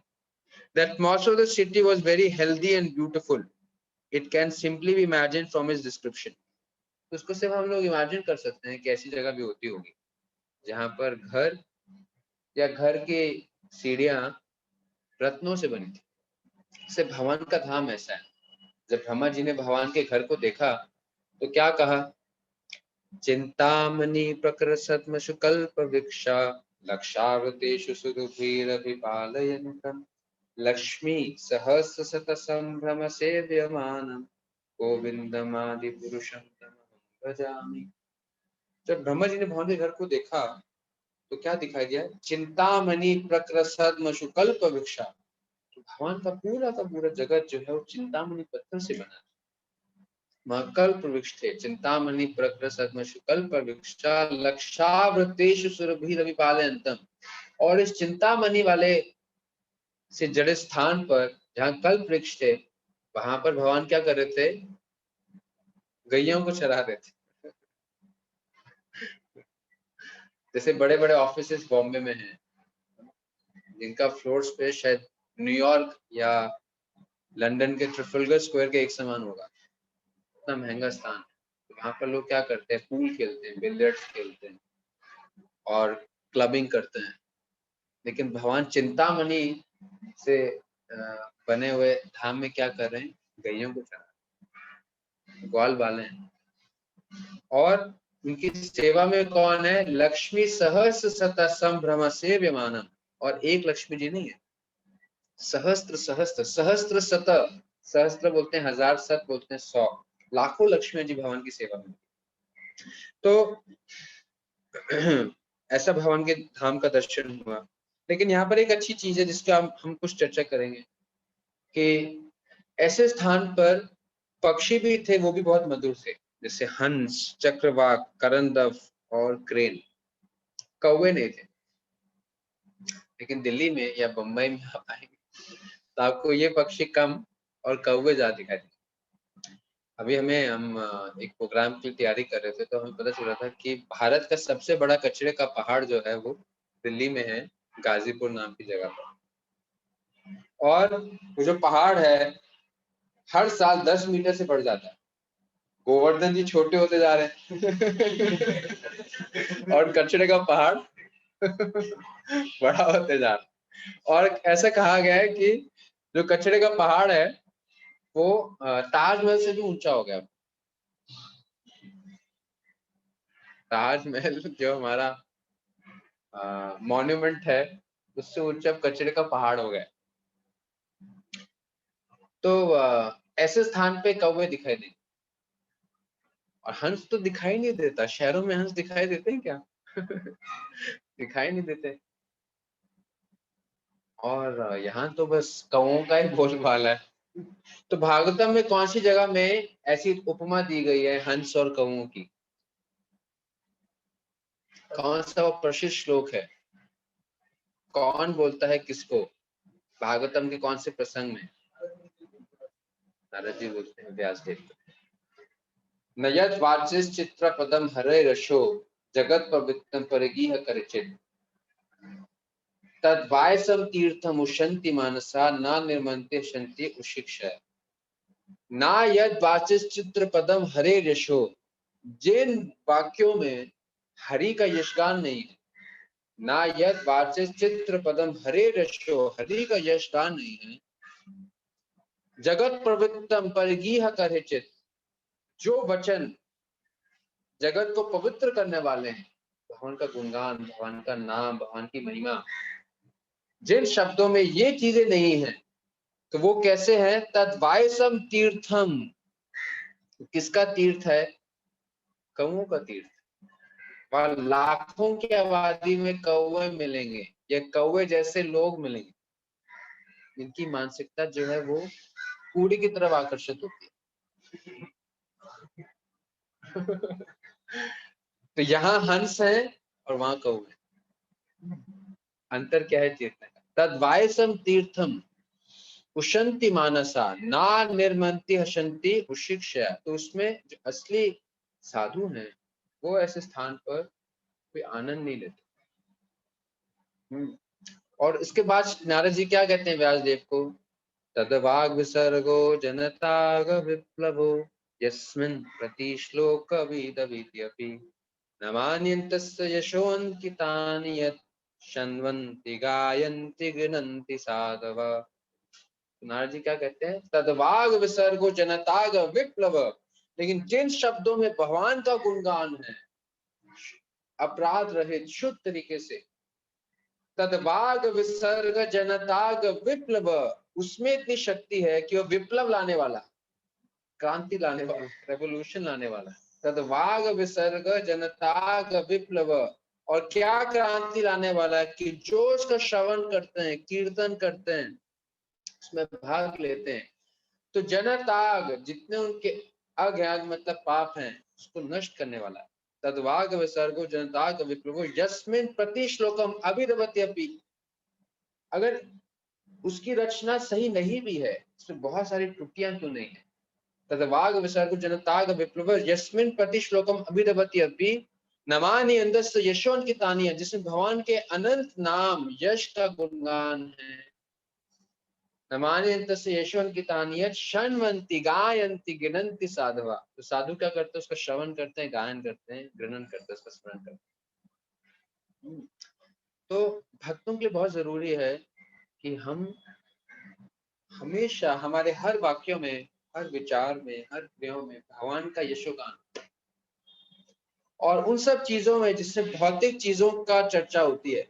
The atmosphere of the city was very healthy and beautiful। It can simply be imagined from its description। तो उसको सिर्फ हम लोग इमेजिन कर सकते हैं कि ऐसी जगह भी होती होगी जहां पर घर या घर की सीढ़ियां रत्नों से बनी थी। इससे भगवान का धाम ऐसा है। जब ब्रह्मा जी ने भगवान के घर को देखा तो क्या कहा? चिंतामणि प्रकृसत्मसु कल्पवृक्षा लक्षावतेषु सुरभिरभिपालयन्तम् लक्ष्मी सहस्रशत संभ्रम सेव्यमानम् गोविंदमादिपुरुषं तमहं भजामि। जब ब्रह्मा जी ने भगवान के घर को देखा तो क्या दिखाई दिया? चिंतामणि प्रकृसत्मसु कल्पवृक्षा। तो भगवान का पूरा जगत जो है वो चिंतामणि पत्थर से बना है। कल्प वृक्ष थे, चिंतामणि प्रकृसत्मसु कल्प वृक्षा लक्षावृतेषु सुरभिरभिपालयन्तम्। और इस चिंतामणि वाले से जड़े स्थान पर जहाँ कल्प वृक्ष थे, वहां पर भगवान क्या कर रहे थे? गैयों को चरा रहे थे। जैसे बड़े बड़े ऑफिसेस बॉम्बे में हैं, जिनका फ्लोर स्पेस शायद न्यूयॉर्क या लंदन के ट्रिफलगर स्क्वायर के एक समान होगा, इतना महंगा स्थान है। तो वहां पर लोग क्या करते हैं? पूल खेलते हैं, बिलियर्ड्स खेलते हैं और क्लबिंग करते हैं। लेकिन भगवान चिंतामणि से बने हुए धाम में क्या कर रहे हैं? गैयों को चरा, ग्वाल बाले हैं। और उनकी सेवा में कौन है? लक्ष्मी सहस्र शत संभ्रम सेव्यमानम्। और एक लक्ष्मी जी नहीं है, सहस्त्र सहस्त्र सहस्त्र शत, सहस्त्र बोलते हैं हजार, शत बोलते हैं 100, लाखों लक्ष्मी जी भगवान की सेवा में। तो ऐसा भगवान के धाम का दर्शन हुआ। लेकिन यहाँ पर एक अच्छी चीज है जिसका हम कुछ चर्चा करेंगे कि ऐसे स्थान पर पक्षी भी थे, वो भी बहुत मधुर थे, जैसे हंस, चक्रवाक, करंदव और क्रेन। कौवे नहीं थे। लेकिन दिल्ली में या बम्बई में आप आएंगे तो आपको ये पक्षी कम और कौवे ज्यादा दिखाई देंगे। अभी हम एक प्रोग्राम की तैयारी कर रहे थे, तो हमें पता चला था कि भारत का सबसे बड़ा कचरे का पहाड़ जो है वो दिल्ली में है, गाजीपुर नाम की जगह पर। और वो जो पहाड़ है हर साल 10 मीटर से बढ़ जाता है। गोवर्धन जी छोटे होते जा रहे हैं और कचरे का पहाड़ बड़ा होते जा रहा है। और ऐसा कहा गया है कि जो कचरे का पहाड़ है वो ताजमहल से भी ऊंचा हो गया। ताजमहल जो हमारा मॉन्यूमेंट है उससे ऊंचा कचरे का पहाड़ हो गया। तो ऐसे स्थान पे कौवे दिखाई देंगे और हंस तो दिखाई नहीं देता। शहरों में हंस दिखाई देते हैं क्या? दिखाई नहीं देते। और यहाँ तो बस कौओं का ही बोलबाला है। तो भागवतम में कौन सी जगह में ऐसी उपमा दी गई है हंस और कौओं की? कौन सा वो प्रसिद्ध श्लोक है? कौन बोलता है किसको? भागवतम के कौन से प्रसंग में? नारद जी बोलते हैं व्यास देव को। न यद वाचिश्चित्र पदम हरे रशो जगत पवित्रम परिगीह करचित तद वायसम तीर्थम उशंति मानसा ना निर्मन्ते शंति उशिक्षा। ना यद वाचिश्चित्र पदम हरे यशो, जिन वाक्यों में हरि का यशगान नहीं है। ना यद वाचिश्चित्र पदम हरे यशो, हरि का यशगान नहीं है। जगत प्रवृत्तम परिगीह करचित, जो वचन जगत को पवित्र करने वाले हैं, भगवान का गुणगान, भगवान का नाम, भगवान की महिमा, जिन शब्दों में ये चीजें नहीं है तो वो कैसे है? तद्वायसम तीर्थम, किसका तीर्थ है? कौओं का तीर्थ। वहां लाखों की आबादी में कौवे मिलेंगे, ये कौवे जैसे लोग मिलेंगे जिनकी मानसिकता जो है वो कूड़े की तरफ आकर्षित होती है। तो यहाँ हंस है और वहां कौवे। अंतर क्या है चेतना का? तद्वायसम तीर्थम उशंति मानसा ना निर्मंति हसंति उशिक्षा। तो उसमें जो असली साधु हैं वो ऐसे स्थान पर कोई आनंद नहीं लेते। और इसके बाद नारद जी क्या कहते हैं व्यास देव को? तदवाग विसर्गो जनताग विप्लवो यस्मिन् प्रति श्लोक विदवित्यपि न मान्यन्तस्य यशोऽन्कितानि यत् शन्वन्ति गायन्ति गृह्णन्ति साधव। नारद जी क्या कहते हैं? तदवाग विसर्गो जनताग विप्लव, लेकिन जिन शब्दों में भगवान का गुणगान है अपराध रहित शुद्ध तरीके से, तदवाग विसर्ग जनताग विप्लव, उसमें इतनी शक्ति है कि वो विप्लव लाने वाला, क्रांति लाने वाला, रेवोल्यूशन लाने वाला। तदवाग विसर्ग जनताग विप्लव, और क्या क्रांति लाने वाला है कि जो उसका श्रवण करते हैं, कीर्तन करते हैं, उसमें भाग लेते हैं, तो जनताग, जितने उनके अज्ञान मतलब पाप हैं उसको नष्ट करने वाला है। तद्वाग विसर्गो जनताग विप्लवो यस्मिन् प्रति श्लोकम अभिरवत्यपि, अगर उसकी रचना सही नहीं भी है, इसमें बहुत सारी त्रुटियां क्यों नहीं है। तद्वाग विसर्गो जनताग विप्लवो यस्मिन् प्रति श्लोकम अभिरवत्यपि नमानि अंदस्य यशोन की तानिया, जिसमें भगवान के अनंत नाम यश का गुणगान है। नमान्यन्तस्य यशोन की तानियत शण्वन्ति गायन्ति गिनन्ति साधवा। तो साधु क्या करते हैं? उसका श्रवण करते हैं, गायन करते हैं, गृणन करते हैं, उसका स्मरण करते हैं। तो भक्तों के लिए बहुत जरूरी है कि हम हमेशा हमारे हर वाक्यों में, हर विचार में, हर क्रियाओं में भगवान का यशोगान, और उन सब चीजों में जिससे भौतिक चीजों का चर्चा होती है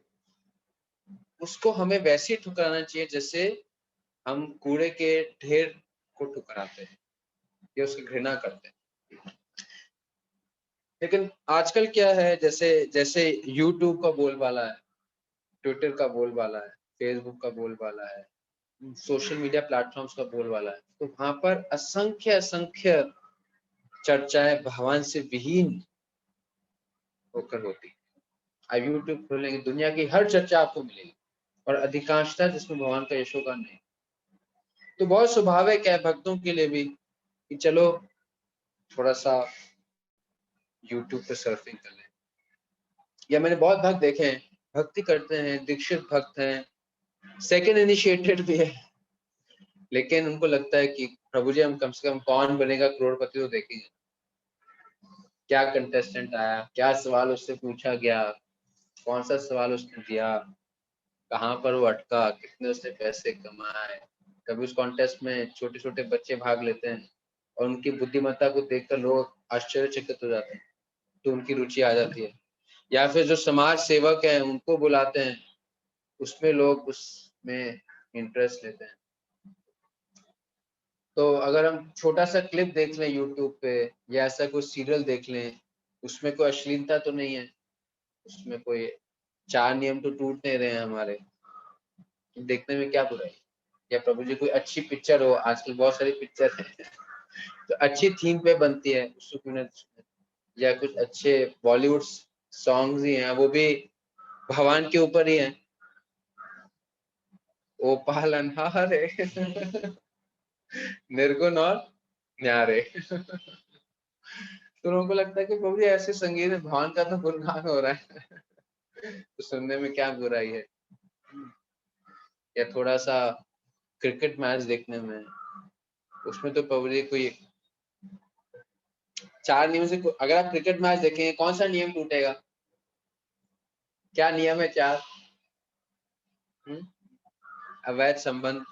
उसको हमें वैसे ही ठुकराना चाहिए जैसे हम कूड़े के ढेर को ठुकराते हैं या उसकी घृणा करते हैं। लेकिन आजकल क्या है, जैसे जैसे यूट्यूब का बोलबाला है, ट्विटर का बोलबाला है, फेसबुक का बोलबाला है, सोशल मीडिया प्लेटफॉर्म्स का बोलबाला है, तो वहां पर असंख्य असंख्य चर्चाएं भगवान से विहीन होकर होती। आप यूट्यूब खोलेंगे, दुनिया की हर चर्चा आपको मिलेगी और अधिकांशतः जिसमें भगवान का यशोगान नहीं। तो बहुत स्वाभाविक है भक्तों के लिए भी कि चलो थोड़ा सा यूट्यूब पे सर्फिंग कर लें। या मैंने बहुत भक्त देखे हैं, भक्ति करते हैं, दीक्षित भक्त हैं, सेकंड इनिशिएटेड भी है, लेकिन उनको लगता है कि प्रभु जी हम कम से कम कौन बनेगा करोड़पति तो देखेंगे, क्या कंटेस्टेंट आया, क्या सवाल उससे पूछा गया, कौन सा सवाल उसने दिया, कहाँ पर वो अटका, कितने उसने पैसे कमाए। कभी उस कॉन्टेस्ट में छोटे छोटे बच्चे भाग लेते हैं और उनकी बुद्धिमत्ता को देखकर लोग आश्चर्यचकित हो जाते हैं, तो उनकी रुचि आ जाती है। या फिर जो समाज सेवक हैं उनको बुलाते हैं, उसमें लोग उसमें इंटरेस्ट लेते हैं। तो अगर हम छोटा सा क्लिप देख लें यूट्यूब पे या ऐसा कोई सीरियल देख लें, उसमें कोई अश्लीलता तो नहीं है, उसमें कोई 4 नियम तो टूट नहीं रहे हैं हमारे, तो देखने में क्या बुराई। या प्रभु जी कोई अच्छी पिक्चर हो, आजकल बहुत सारी पिक्चर है तो अच्छी थीम पे बनती है, उसको क्यों ना। या कुछ अच्छे बॉलीवुड सॉन्ग्स ही हैं, वो भी भगवान के ऊपर ही है, ओ पालनहारे निर्गुण और न्यारे तो लोगों को लगता है कि प्रभु जी ऐसे संगीत में भगवान का तो गुणगान हो रहा है तो सुनने में क्या बुराई है। या थोड़ा सा क्रिकेट मैच देखने में, उसमें तो प्रभु जी कोई 4 नियम से, अगर आप क्रिकेट मैच देखेंगे कौन सा नियम टूटेगा, क्या नियम है 4? अवैध संबंध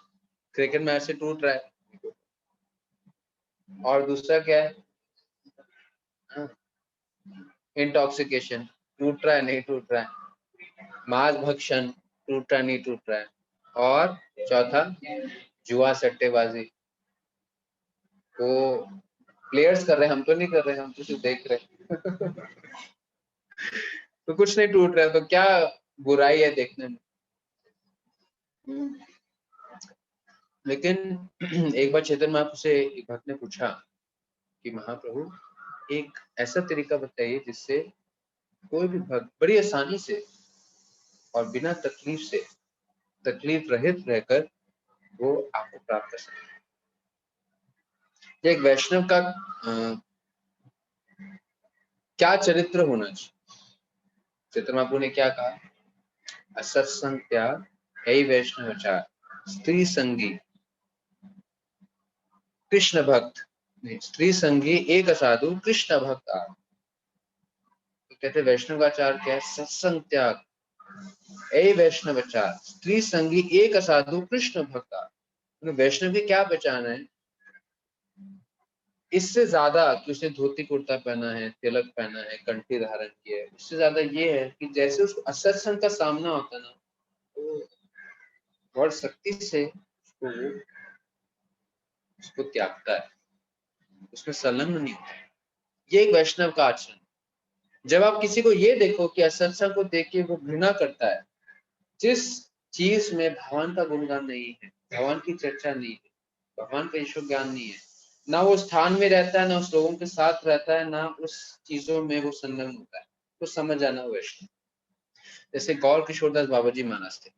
क्रिकेट मैच से टूट रहा है। और दूसरा क्या है, इंटॉक्सिकेशन टूट रहा है नहीं टूट रहा है, मांस भक्षण टूट रहा नहीं टूट रहा है, और चौथा जुआ सट्टेबाजी, वो प्लेयर्स कर रहे हैं, हम तो नहीं कर रहे, हम तो सिर्फ देख रहे हैं तो कुछ नहीं टूट रहा है, तो क्या बुराई है देखने में। लेकिन एक बार चैतन्य महाप्रभु से एक भक्त ने पूछा कि महाप्रभु एक ऐसा तरीका बताइए जिससे कोई भी भक्त बड़ी आसानी से और बिना तकलीफ से, तकलीफ रहित रहकर वो आपको प्राप्त कर सके। एक वैष्णव का क्या चरित्र होना चाहिए। चैतन्य महाप्रभु ने क्या कहा, असत्संग त्याग है वैष्णवाचार, स्त्री संगी कृष्ण भक्त, नहीं स्त्री संगी एक असाधु कृष्ण भक्त आ। तो कहते वैष्णव का आचार क्या है, सत्संग त्याग ऐ वैष्णवाचार, स्त्री संगी एक असाधु कृष्ण भक्त आ। तो वैष्णव की क्या पहचान है, इससे ज्यादा कि उसने धोती कुर्ता पहना है, तिलक पहना है, कंठी धारण की है, इससे ज्यादा ये है कि जैसे उसको असत्संग का सामना होता है ना, तो बहुत शक्ति से उसको त्यागता है, उसमें संलग्न नहीं होता है। ये एक वैष्णव का आचरण। जब आप किसी को ये देखो कि असत्संग को देख के वो घृणा करता है, जिस चीज में भगवान का गुणगान नहीं है, भगवान की चर्चा नहीं है, भगवान का ईश्वर ज्ञान नहीं है, ना वो स्थान में रहता है, ना उस लोगों के साथ रहता है, ना उस चीजों में वो संलग्न होता है, तो समझ जाना वैष्णव। जैसे गौर किशोरदास बाबा जी महाराज थे।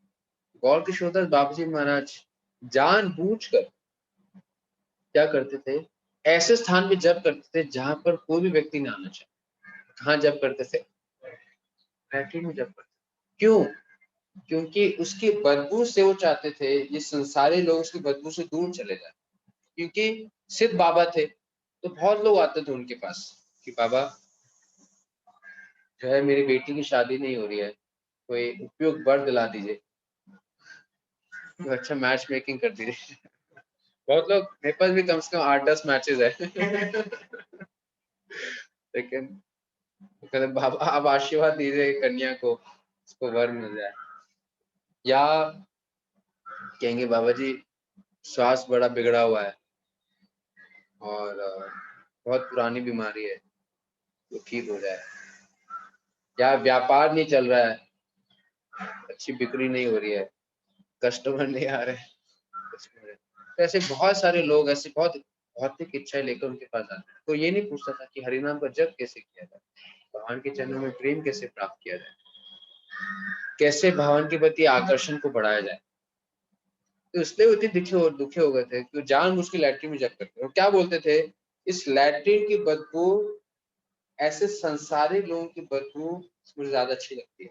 गौर किशोरदास बाबा जी महाराज जानबूझकर क्या करते थे, ऐसे स्थान पे जप करते थे जहां पर कोई भी व्यक्ति ना आना चाहे। कहाँ जप करते थे, लैट्रिन में जप करते। क्यों? क्योंकि उसकी बदबू से वो चाहते थे ये संसारी लोग उसकी बदबू से दूर चले जाए। क्योंकि सिद्ध बाबा थे तो बहुत लोग आते थे उनके पास कि बाबा जो है मेरी बेटी की शादी नहीं हो रही है, कोई उपयुक्त वर दिला दीजिए, तो अच्छा मैच मेकिंग कर दीजिए बहुत लोग, मेरे पास भी कम से कम 8-10 मैचेस है लेकिन कहते बाबा आप आशीर्वाद दीजिए कन्या को, उसको वर मिल जाए। या कहेंगे बाबा जी स्वास्थ्य बड़ा बिगड़ा हुआ है और बहुत पुरानी बीमारी है, तो ठीक हो जाए। या व्यापार नहीं चल रहा है, अच्छी बिक्री नहीं हो रही है, कस्टमर नहीं आ रहे, तो ऐसे बहुत सारे लोग ऐसे बहुत भौतिक इच्छाएं लेकर उनके पास आते हैं। तो ये नहीं पूछता था कि हरिनाम का जप कैसे किया जाए, भगवान के चरणों में प्रेम कैसे प्राप्त किया जाए, कैसे भगवान के प्रति आकर्षण को बढ़ाया जाए। तो इसलिए वो इतने दुखी हो गए थे कि जान मुझकी लैट्रिन में जप करते और क्या बोलते थे, इस लैट्रिन की बदबू ऐसे संसारी लोगों की बदबू मुझे ज्यादा अच्छी लगती है,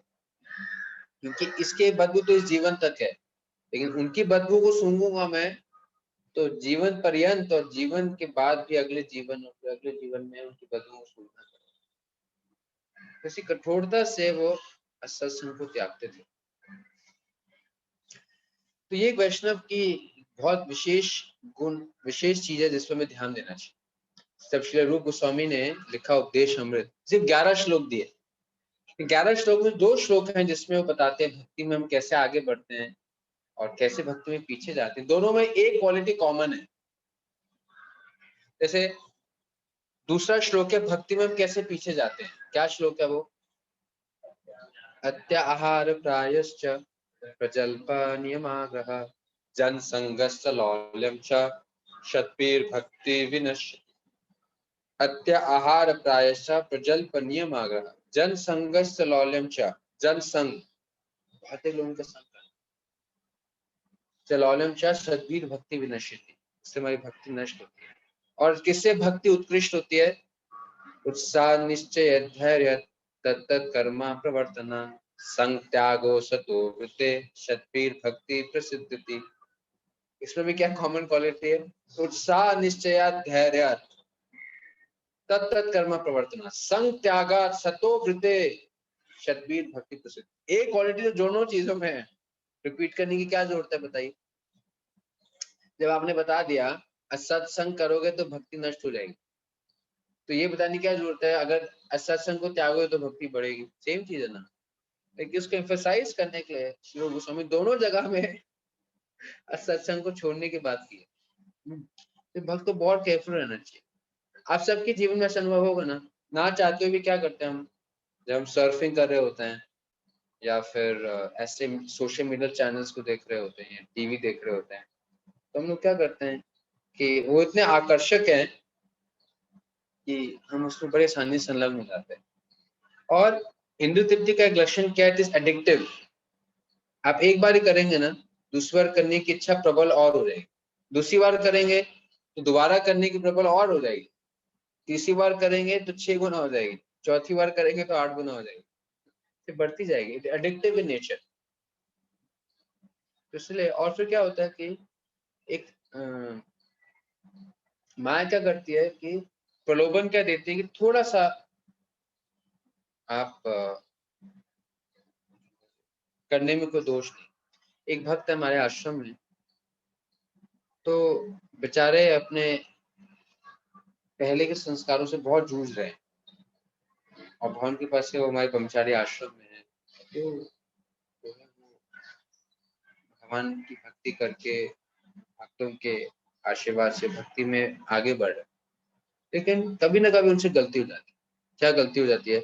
क्योंकि इसके बदबू तो इस जीवन तक है, लेकिन उनकी बदबू को सूंघूंगा मैं तो जीवन पर्यंत और जीवन के बाद भी अगले जीवन और फिर अगले जीवन में उनकी बदबू को सूंघना पड़ेगा। इसी कठोरता से वो सत्संग को त्यागते थे। तो ये वैष्णव की बहुत विशेष गुण, विशेष चीज है जिस पर हमें ध्यान देना चाहिए। तब श्री रूप गोस्वामी ने लिखा उपदेश अमृत, सिर्फ 11 श्लोक दिए। 11 श्लोक में 2 श्लोक हैं जिसमें वो बताते हैं भक्ति में हम कैसे आगे बढ़ते हैं और कैसे भक्ति में पीछे जाते हैं। दोनों में एक क्वालिटी कॉमन है। जैसे दूसरा श्लोक है भक्ति में हम कैसे पीछे जाते हैं। क्या श्लोक है वो? अत्याहार प्रायश्च प्रजल्प नियमाग्रह जन संगस्त लौल्यम च शतपीर भक्ति विनश्यति। अत्याहार प्रायश्च प्रजल्प नियमाग्रह जन संगस्त लौल्यम च, जन संग बहुत लोगों का संग लौल्यम च शतपीर भक्ति विनश्यति, इससे हमारी भक्ति नष्ट होती है। और किससे भक्ति उत्कृष्ट होती है? उत्साह निश्चय धैर्य तत्त कर्मा प्रवर्तना संग त्यागो सतो वृते शतपीर भक्ति प्रसिद्धति। इसमें भी क्या कॉमन क्वालिटी है? उत्साह निश्चय धैर्य तत्त कर्मा प्रवर्तना संग त्यागा सतो वृते शतपीर भक्ति प्रसिद्ध। एक क्वालिटी तो दोनों चीजों में है, रिपीट करने की क्या जरूरत है बताइए। जब आपने बता दिया असत्संग करोगे तो भक्ति नष्ट हो जाएगी, तो ये बताने की क्या जरूरत है अगर असत्संग को त्यागोगे तो भक्ति बढ़ेगी। सेम चीज है ना, लेकिन उसको एम्फसाइज करने के लिए श्री गोस्वामी दोनों जगह में असत्संग को छोड़ने की बात की है। तो भक्त को बहुत केयरफुल रहना चाहिए। आप सबके जीवन में ऐसा अनुभव होगा ना, ना चाहते हुए भी क्या करते हैं हम, जब हम सर्फिंग कर रहे होते हैं या फिर ऐसे सोशल मीडिया चैनल्स को देख रहे होते हैं, टीवी देख रहे होते हैं, तो हम लोग क्या करते हैं कि वो इतने आकर्षक हैं कि हम उसमें बड़े आसानी से संलग्न हो जाते हैं। और हिंदू तृप्ति का एक लक्षण क्या है? It is addictive. आप एक बार ही करेंगे ना, दूसरी बार करने की इच्छा प्रबल और हो जाएगी, दूसरी बार करेंगे तो दोबारा करने की प्रबल और हो जाएगी, तीसरी बार करेंगे तो 6 गुना हो जाएगी, चौथी बार करेंगे तो 8 गुना हो जाएगी, फिर बढ़ती जाएगी। It addictive in nature. तो इसलिए और फिर क्या होता है कि एक माया क्या करती है कि प्रलोभन क्या देती है कि थोड़ा सा आप करने में कोई दोष नहीं। एक भक्त है हमारे आश्रम में, तो बेचारे अपने पहले के संस्कारों से बहुत जूझ रहे हैं और भगवान के पास से वो हमारे ब्रह्मचारी आश्रम में है, तो भगवान की भक्ति करके भक्तों के आशीर्वाद से भक्ति में आगे बढ़ रहे, लेकिन कभी ना कभी उनसे गलती हो जाती है। क्या गलती हो जाती है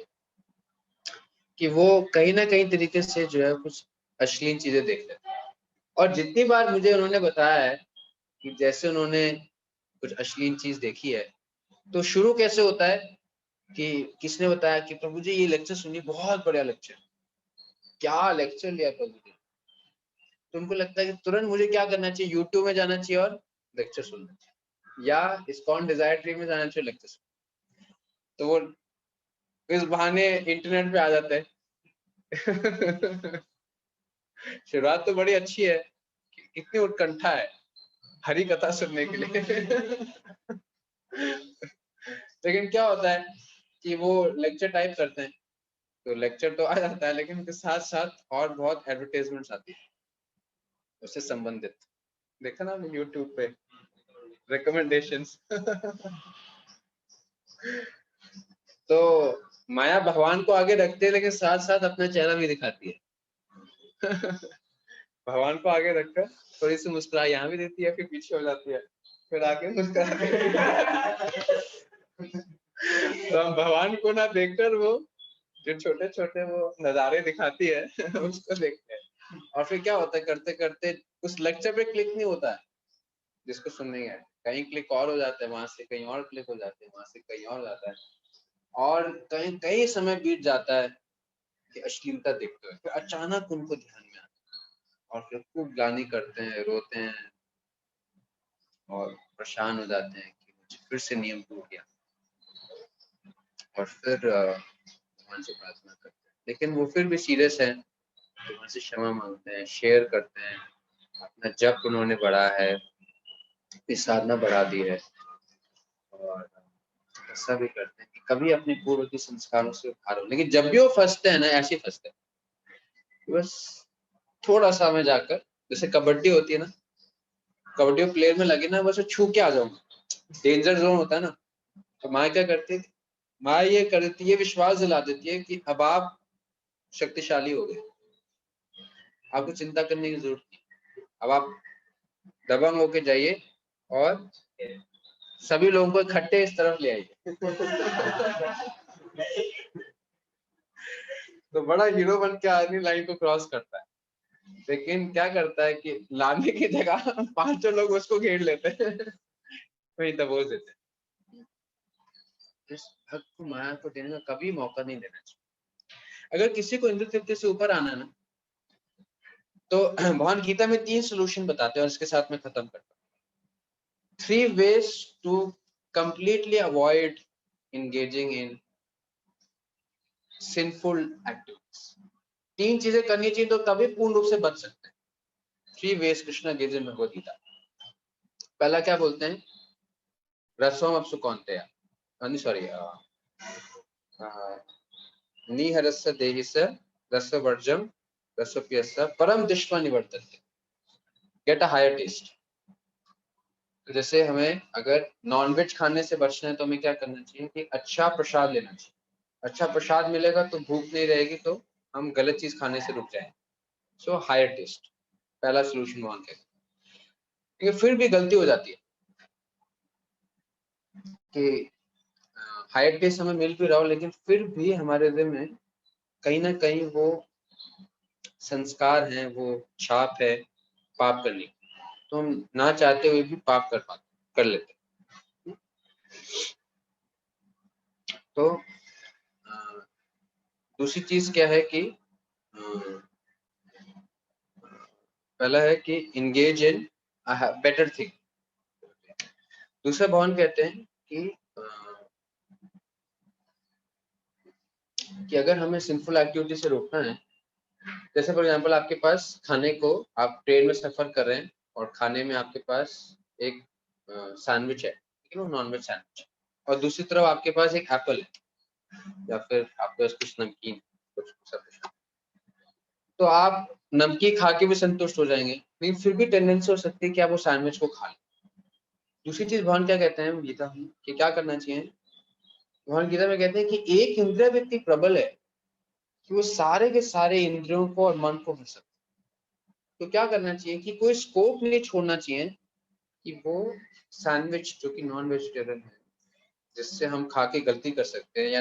कि वो कहीं ना कहीं तरीके से जो है कुछ अश्लील चीजें देख लेते हैं। और जितनी बार मुझे उन्होंने बताया है कि जैसे उन्होंने कुछ अश्लील चीज देखी है, तो शुरू कैसे होता है कि किसने बताया कि प्रभु जी ये लेक्चर सुनिए, बहुत बढ़िया लेक्चर। क्या लेक्चर लिया प्रभु जी। तो उनको लगता है कि तुरंत मुझे क्या करना चाहिए, यूट्यूब में जाना चाहिए और लेक्चर सुनना चाहिए, या इस्कॉन डिजायर ट्री में जाना चाहिए लेक्चर सुनना। तो वो इस बहाने इंटरनेट पे आ जाते हैं। शुरुआत तो बड़ी अच्छी है, कितनी उत्कंठा है हरी कथा सुनने के लिए। लेकिन क्या होता है कि वो लेक्चर टाइप करते हैं, तो लेक्चर तो आ जाता है, लेकिन उसके साथ साथ और बहुत एडवर्टाइजमेंट्स आती है उससे संबंधित। देखा ना आपने यूट्यूब पे रिकमेंडेशंस। तो माया भगवान को आगे रखते है, लेकिन साथ साथ अपना चेहरा भी दिखाती है। भगवान को आगे रखकर थोड़ी सी मुस्कुरा यहाँ भी देती है, फिर पीछे हो जाती है, फिर आगे मुस्कुराती है। तो हम भगवान को ना देखकर वो जो छोटे छोटे वो नजारे दिखाती है उसको देखते हैं। और फिर क्या होता है, करते करते उस लेक्चर पे क्लिक नहीं होता है जिसको सुनने है, कहीं क्लिक और हो जाता है, वहां से कहीं और क्लिक हो जाते हैं, वहां से कहीं और जाता है, और कहीं कई समय बीत जाता है कि अश्लीलता देखते हुए, फिर अचानक उनको ध्यान में आता है और फिर खूब गाली करते हैं, रोते हैं और परेशान हो जाते हैं कि मुझे फिर से नियम टूट गया और फिर भगवान से प्रार्थना करते हैं, लेकिन वो फिर भी सीरियस है, भगवान से क्षमा मांगते हैं, शेयर करते हैं, अपना जप उन्होंने बढ़ा है, अपनी साधना बढ़ा दी है और ऐसा भी करते हैं कि कभी अपने पूर्व के संस्कारों से उधार हो, लेकिन जब भी वो फंसते हैं ना, ऐसे ही फंसते हैं, बस थोड़ा सा में जाकर, जैसे कबड्डी होती है ना, कबड्डी प्लेयर में लगे ना, बस छू के आ जाऊंगा, डेंजर जोन होता है ना, तो माँ क्या करती है, माँ ये कर देती है, विश्वास दिला देती है कि अब आप शक्तिशाली हो गए, आपको चिंता करने की जरूरत नहीं, अब आप दबंग होके जाइए और सभी लोगों को इकट्ठे इस तरफ ले आइए। तो बड़ा हीरो बन के आदमी लाइन को क्रॉस करता है, लेकिन क्या करता है कि लाने की जगह 5 लोग उसको घेर लेते हैं, वही दबोच देते हैं। इस भक्त को माया को देने का कभी मौका नहीं देना चाहिए। अगर किसी को इंद्र तृप्ति से ऊपर आना ना, तो भगवान गीता में 3 सोल्यूशन बताते हैं और इसके साथ में खत्म करता हूं। 3 ways to completely avoid engaging in sinful activities। 3 चीजें करनी चाहिए तो तभी पूर्ण रूप से बच सकते हैं। 3 ways Krishna gives in Bhagavad Gita. पहला क्या बोलते हैं, रसोम अपसु कौन्तेय, सॉरी, निहरस्य देहिस्य रसवर्जम रसोप्यस्य परम दृष्ट्वा निवर्तन्ते, गेट अ हायर टेस्ट। तो जैसे हमें अगर नॉनवेज खाने से बचना है तो हमें क्या करना चाहिए कि अच्छा प्रसाद लेना चाहिए, अच्छा प्रसाद मिलेगा तो भूख नहीं रहेगी, तो हम गलत चीज खाने से रुक जाएंगे। सो हायर टेस्ट, पहला सोल्यूशन वहां के। क्योंकि फिर भी गलती हो जाती है कि हायर टेस्ट हमें मिल भी रहा हो, लेकिन फिर भी हमारे दिल में कहीं ना कहीं वो संस्कार है, वो छाप है पाप करने की, तो हम ना चाहते हुए भी पाप कर लेते हैं। तो दूसरी चीज क्या है कि पहला है कि इंगेज इन बेटर थिंग। दूसरा भगवान कहते हैं कि अगर हमें सिंफुल एक्टिविटी से रोकना है, जैसे फॉर एग्जांपल आपके पास खाने को, आप ट्रेन में सफर कर रहे हैं और खाने में आपके पास एक सैंडविच है, ठीक है, नॉनवेज सैंडविच, और दूसरी तरफ आपके पास एक एप्पल है या फिर आपके पास कुछ नमकीन, कुछ सब, तो आप नमकीन खा के भी संतुष्ट हो जाएंगे, लेकिन फिर भी टेंडेंसी हो सकती है कि आप वो सैंडविच को खा लें। दूसरी चीज भगवान क्या कहते हैं गीता में कि क्या करना चाहिए, भगवान गीता में कहते हैं कि एक इंद्रिय व्यक्ति प्रबल है कि वो सारे के सारे इंद्रियों को और मन को हर सकता है। तो क्या करना चाहिए कि कोई स्कोप नहीं छोड़ना चाहिए कि वो सैंडविच जो कि नॉन वेजिटेरियन है, जिससे हम खा के गलती कर सकते हैं या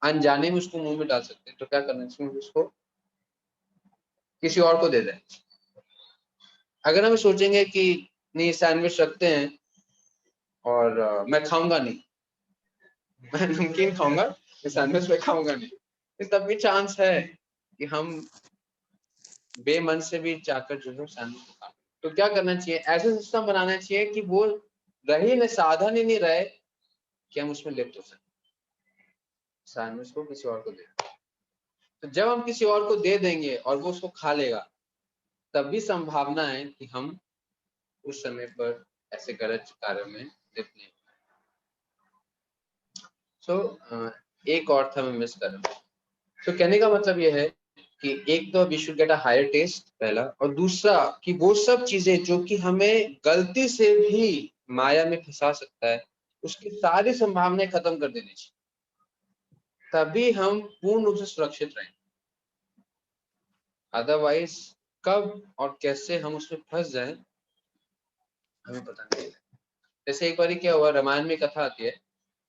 अनजाने में उसको मुंह में डाल सकते हैं, तो क्या करना चाहिए, उसको किसी और को दे दें। अगर हम सोचेंगे कि नहीं सैंडविच रखते हैं और मैं खाऊंगा नहीं, मैं नमकीन खाऊंगा, सैंडविच में खाऊंगा नहीं, तो तब भी चांस है कि हम बेमन से भी चाहकर जो है सैंडविच को खा। तो क्या करना चाहिए, ऐसे सिस्टम बनाना चाहिए कि वो रही न साधन ही नहीं रहे कि हम उसमें लिप्त हो सके, सैंडविच को किसी और को दे। तो जब हम किसी और को दे देंगे और वो उसको खा लेगा, तब भी संभावना है कि हम उस समय पर ऐसे गलत कार्य में लिप्त नहीं। एक और था मैं मिस कर रहा हूँ। तो कहने का मतलब यह है कि एक तो we should get a higher test, पहला, और दूसरा कि वो सब चीजें जो कि हमें गलती से भी माया में फंसा सकता है, उसकी सारी संभावनाएं खत्म कर देनी चाहिए, तभी हम पूर्ण रूप से सुरक्षित रहें। अदरवाइज कब और कैसे हम उसमें फंस जाएं हमें पता नहीं। जैसे एक बार क्या हुआ, रामायण में कथा आती है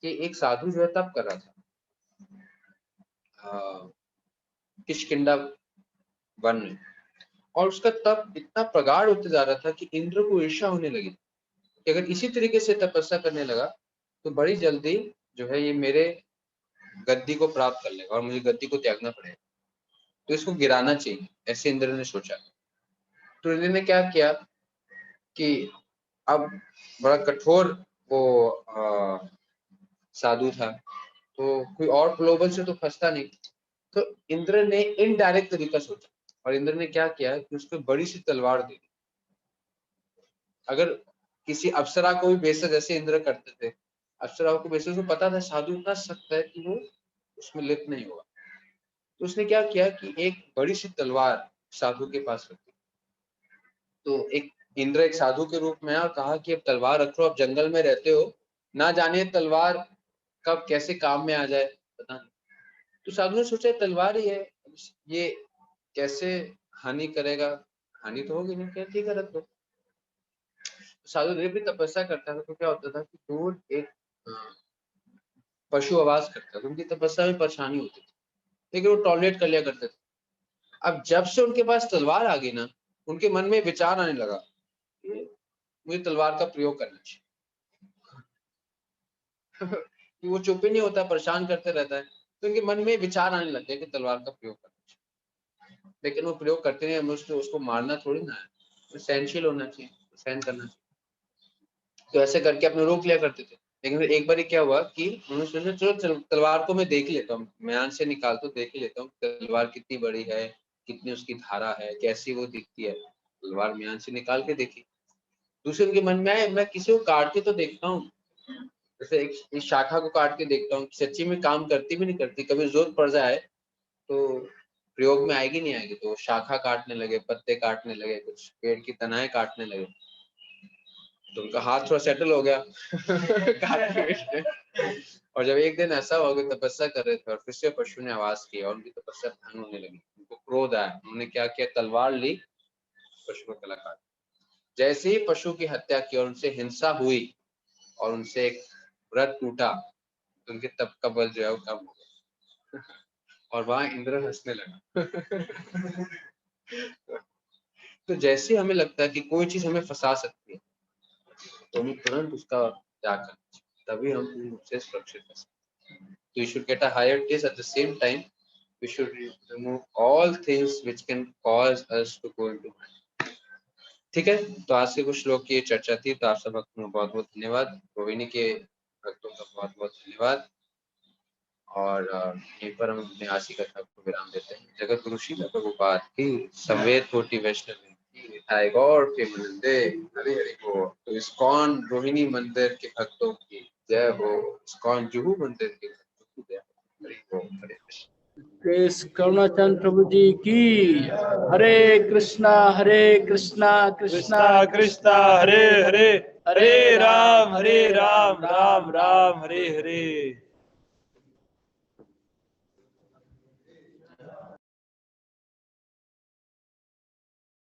कि एक साधु जो है तप कर रहा था किष्किंधा वन में, और उसका तप इतना प्रगाढ़ होते जा रहा था कि इंद्र को ईर्ष्या होने लगी कि अगर इसी तरीके से तपस्या करने लगा तो बड़ी जल्दी जो है ये मेरे गद्दी को प्राप्त कर लेगा और मुझे गद्दी को त्यागना पड़ेगा, तो इसको गिराना चाहिए, ऐसे इंद्र ने सोचा। तो इंद्र ने क्या किया कि अब बड़ा कठोर वो साधु था, तो कोई और प्रलोभन से तो फंसता नहीं। तो इंद्र ने इनडायरेक्ट तरीका सोचा और इंद्र ने क्या किया कि उसको बड़ी सी तलवार दे दी। अगर किसी अप्सरा को भी बेचा, जैसे इंद्र करते थे, अप्सराओं को बेचा, उसको पता था साधु इतना सख्त है कि वो उसमें लिप्त नहीं होगा, तो उसने क्या किया कि एक बड़ी सी तलवार साधु के पास रखी। तो एक इंद्र एक साधु के रूप में आया और कहा कि अब तलवार रख लो, अब जंगल में रहते हो, ना जाने तलवार कब कैसे काम में आ जाए, पता नहीं। तो साधु ने सोचा तलवार ही है, ये कैसे हानि करेगा, हानि तो होगी नहीं, क्या ठीक है रख दो। साधु देव भी तपस्या करता था, तो क्या होता था कि दूर एक पशु आवाज करता था, उनकी तपस्या में परेशानी होती थी, लेकिन वो टॉलरेट कर लिया करते थे। अब जब से उनके पास तलवार आ गई ना, उनके मन में विचार आने लगा कि मुझे तलवार का प्रयोग करना चाहिए। कि वो चुप ही नहीं होता, परेशान करते रहता है, तो उनके मन में विचार आने लग गए कि तलवार का प्रयोग करना चाहिए। लेकिन वो प्रयोग करते नहीं, हमें उसको मारना थोड़ी ना है, सहनशील होना चाहिए, सहन करना चाहिए। तो ऐसे करके अपने रोक लिया करते थे। लेकिन फिर एक बार क्या हुआ कि उन्होंने सोचा चलो तलवार को मैं देख लेता हूँ, म्यान से निकाल तो देख लेता हूँ तलवार कितनी बड़ी है, कितनी उसकी धारा है, कैसी वो दिखती है। तलवार म्यान से निकाल के देखी। दूसरे उनके मन में आया मैं किसी को काट के तो देखता हूँ, जैसे एक शाखा को काट के देखता हूँ सच्ची में काम करती भी नहीं करती, कभी जरूरत पड़ जाए तो प्रयोग में आएगी नहीं आएगी। तो शाखा काटने लगे, पत्ते काटने लगे, कुछ पेड़ की तनाएं काटने लगे, तो उनका हाथ थोड़ा सेटल हो गया और जब एक दिन ऐसा हो गया तपस्या कर रहे थे और फिर से पशु ने आवाज की और उनकी तपस्या भंग होने लगी, उनको क्रोध आया, उन्होंने क्या किया तलवार ली, पशु को गला काट। जैसे ही पशु की हत्या की और उनसे हिंसा हुई और उनसे एक व्रत टूटा, तो उनके तप का बल जो है वो कम हो गया और वहां इंद्र हंसने लगा। तो जैसे हमें लगता है कि कोई चीज हमें फंसा सकती है, तो हमें तुरंत उसका त्याग करना चाहिए, तभी हम पूर्ण रूप से सुरक्षित कर सकते हैं। तो we should get a higher taste, at the same time we should remove all things which can cause us to go into mind. ठीक है, तो आज के कुछ श्लोक की चर्चा थी। तो आप सब भक्तों का बहुत बहुत धन्यवाद, रोहिणी के भक्तों का बहुत बहुत धन्यवाद। और यहीं पर हम अपने आज की कथा को विराम देते हैं। जगत गुरु श्रील प्रभुपाद की, संवेद कोटि वैष्णव की, निताय गौर प्रेमानंदे, हरि हरि बोल। तो इस्कॉन रोहिणी मंदिर के भक्तों की जय हो, इस्कॉन जुहू मंदिर के भक्तों की जय हो। हरि बोल, हरे कृष्ण। कृष्ण करुणाचंद प्रभु जी की। हरे कृष्णा कृष्णा कृष्णा हरे हरे, हरे राम राम राम हरे हरे।